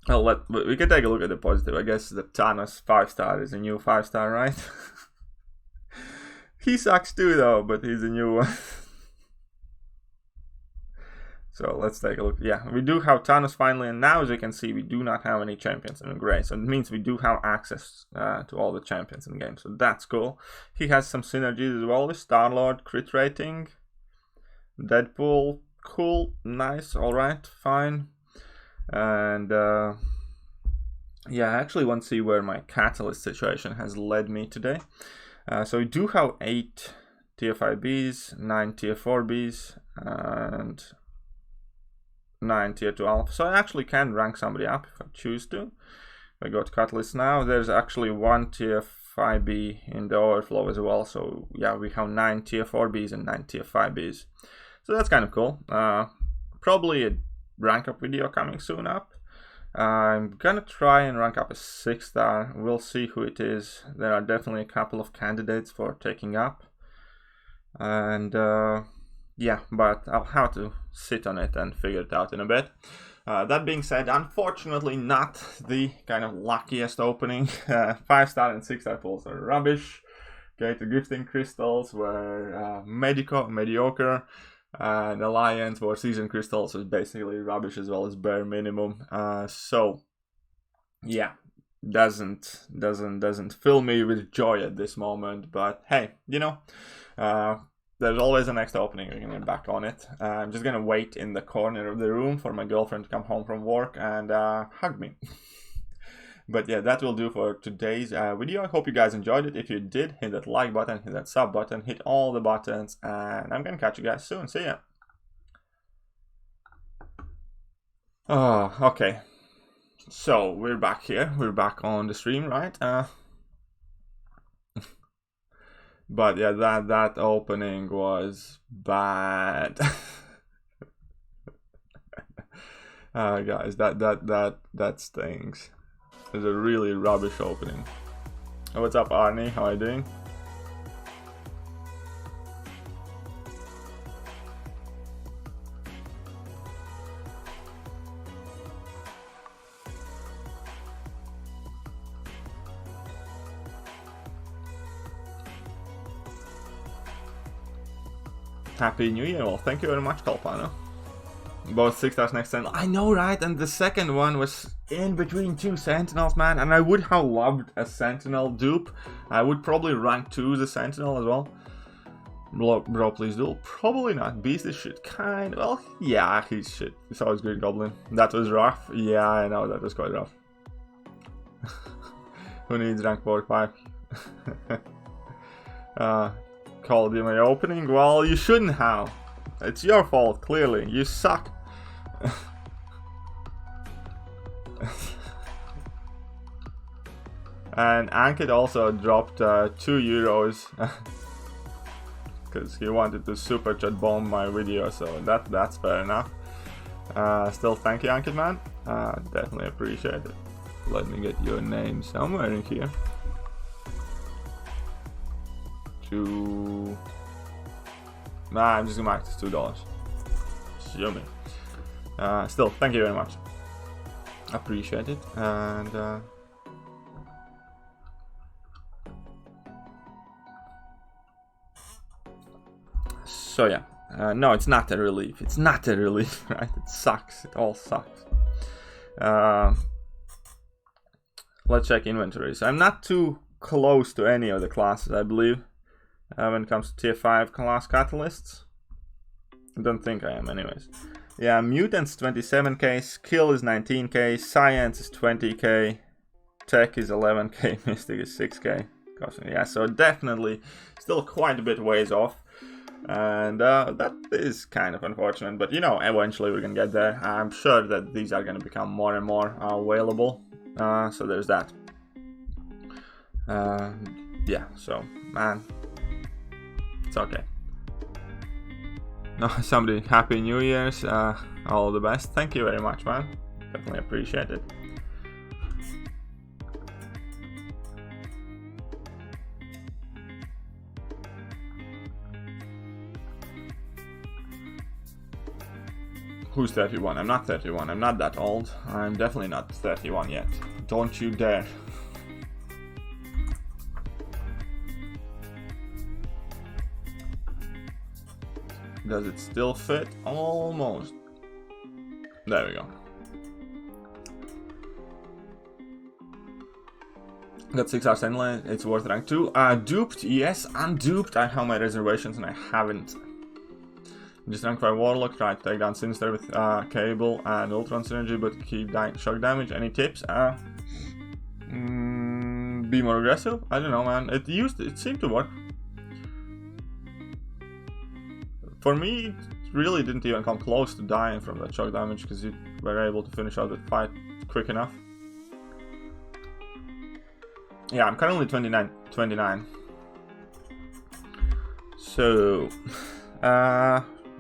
Well, we can take a look at the positive. I guess the Thanos 5-star is a new 5-star, right? He sucks too, though, but he's a new one. So let's take a look. Yeah, we do have Thanos finally, and now as you can see, we do not have any champions in Grey. So it means we do have access to all the champions in the game. So that's cool. He has some synergies as well with Star-Lord, crit rating, Deadpool, cool, nice, alright, fine. And yeah, I actually want to see where my Catalyst situation has led me today. So we do have 8 tier 5 Bs, 9 tier 4 Bs, and 9 tier 2 alpha. So I actually can rank somebody up if I choose to. If I go to Catalyst now, there's actually 1 tier 5B in the overflow as well. So yeah, we have 9 tier 4Bs and 9 tier 5Bs. So that's kind of cool. Probably a rank up video coming soon up. I'm gonna try and rank up a 6-star. We'll see who it is. There are definitely a couple of candidates for taking up. And yeah, but I'll have to sit on it and figure it out in a bit. That being said, unfortunately not the kind of luckiest opening. 5-star and 6-star pulls are rubbish. Okay, the gifting crystals were mediocre. And Alliance or Season Crystals is basically rubbish as well as bare minimum. So yeah, doesn't fill me with joy at this moment. But hey, you know, there's always a next opening. We're gonna get back on it. I'm just gonna wait in the corner of the room for my girlfriend to come home from work and hug me. But yeah, that will do for today's video. I hope you guys enjoyed it. If you did, hit that like button, hit that sub button, hit all the buttons, and I'm gonna catch you guys soon. See ya. Oh, okay. So we're back here. We're back on the stream, right? But yeah, that opening was bad. Guys, that stings. It's a really rubbish opening. Oh, what's up, Arnie? How are you doing? Happy New Year! Well, thank you very much, Kalpano. Both 6 stars next Sentinel. I know, right? And the second one was in between 2 Sentinels, man. And I would have loved a Sentinel dupe. I would probably rank 2 the Sentinel as well. Bro, please do. Probably not. Beast is shit. Kind of. Well, yeah, he's shit. He's always Green Goblin. That was rough. Yeah, I know. That was quite rough. Who needs rank 4-5? Called you my opening? Well, you shouldn't have. It's your fault, clearly. You suck. And Ankit also dropped €2 because he wanted to super chat bomb my video, so that's fair enough. Still, thank you, Ankit, man. Definitely appreciate it. Let me get your name somewhere in here. Nah, I'm just gonna mark this $2. Yummy. Still, thank you very much. Appreciate it. And so yeah, no, it's not a relief. It's not a relief, right? It sucks. It all sucks. Let's check inventories. I'm not too close to any of the classes, I believe. When it comes to tier 5 class catalysts. I don't think I am anyways. Yeah, Mutants 27k, Skill is 19k, Science is 20k, Tech is 11k, Mystic is 6k. Yeah, so definitely still quite a bit ways off. And that is kind of unfortunate, but you know, eventually we're gonna get there. I'm sure that these are gonna become more and more available. So there's that. Yeah, so, man. It's okay. No, somebody, Happy New Year's, all the best. Thank you very much, man. Definitely appreciate it. Who's 31? I'm not 31. I'm not that old. I'm definitely not 31 yet. Don't you dare. Does it still fit? Almost. There we go. Got 6 hours anyway. It's worth rank 2. Duped? Yes, unduped. I have my reservations and I haven't. Just rank 5 Warlock. Try to take down Sinister with Cable and Ultron Synergy, but keep shock damage. Any tips? Be more aggressive? I don't know, man. It seemed to work. For me, it really didn't even come close to dying from that shock damage because you were able to finish out the fight quick enough. Yeah, I'm currently 29. So,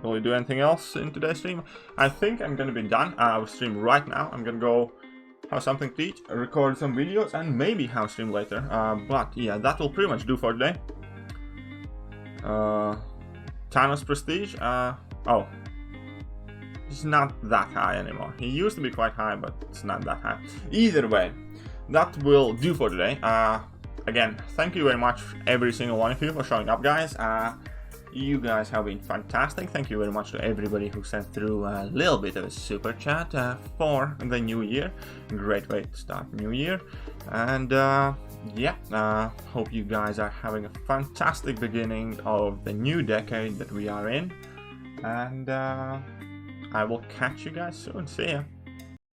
will we do anything else in today's stream? I think I'm gonna be done. I will stream right now. I'm gonna go have something to eat, record some videos, and maybe have stream later. But yeah, that will pretty much do for today. Thanos Prestige. Oh, it's not that high anymore. He used to be quite high, but it's not that high. Either way, that will do for today. Again, thank you very much, every single one of you, for showing up, guys. You guys have been fantastic. Thank you very much to everybody who sent through a little bit of a super chat for the new year. Great way to start new year. And yeah, hope you guys are having a fantastic beginning of the new decade that we are in. And I will catch you guys soon. See ya.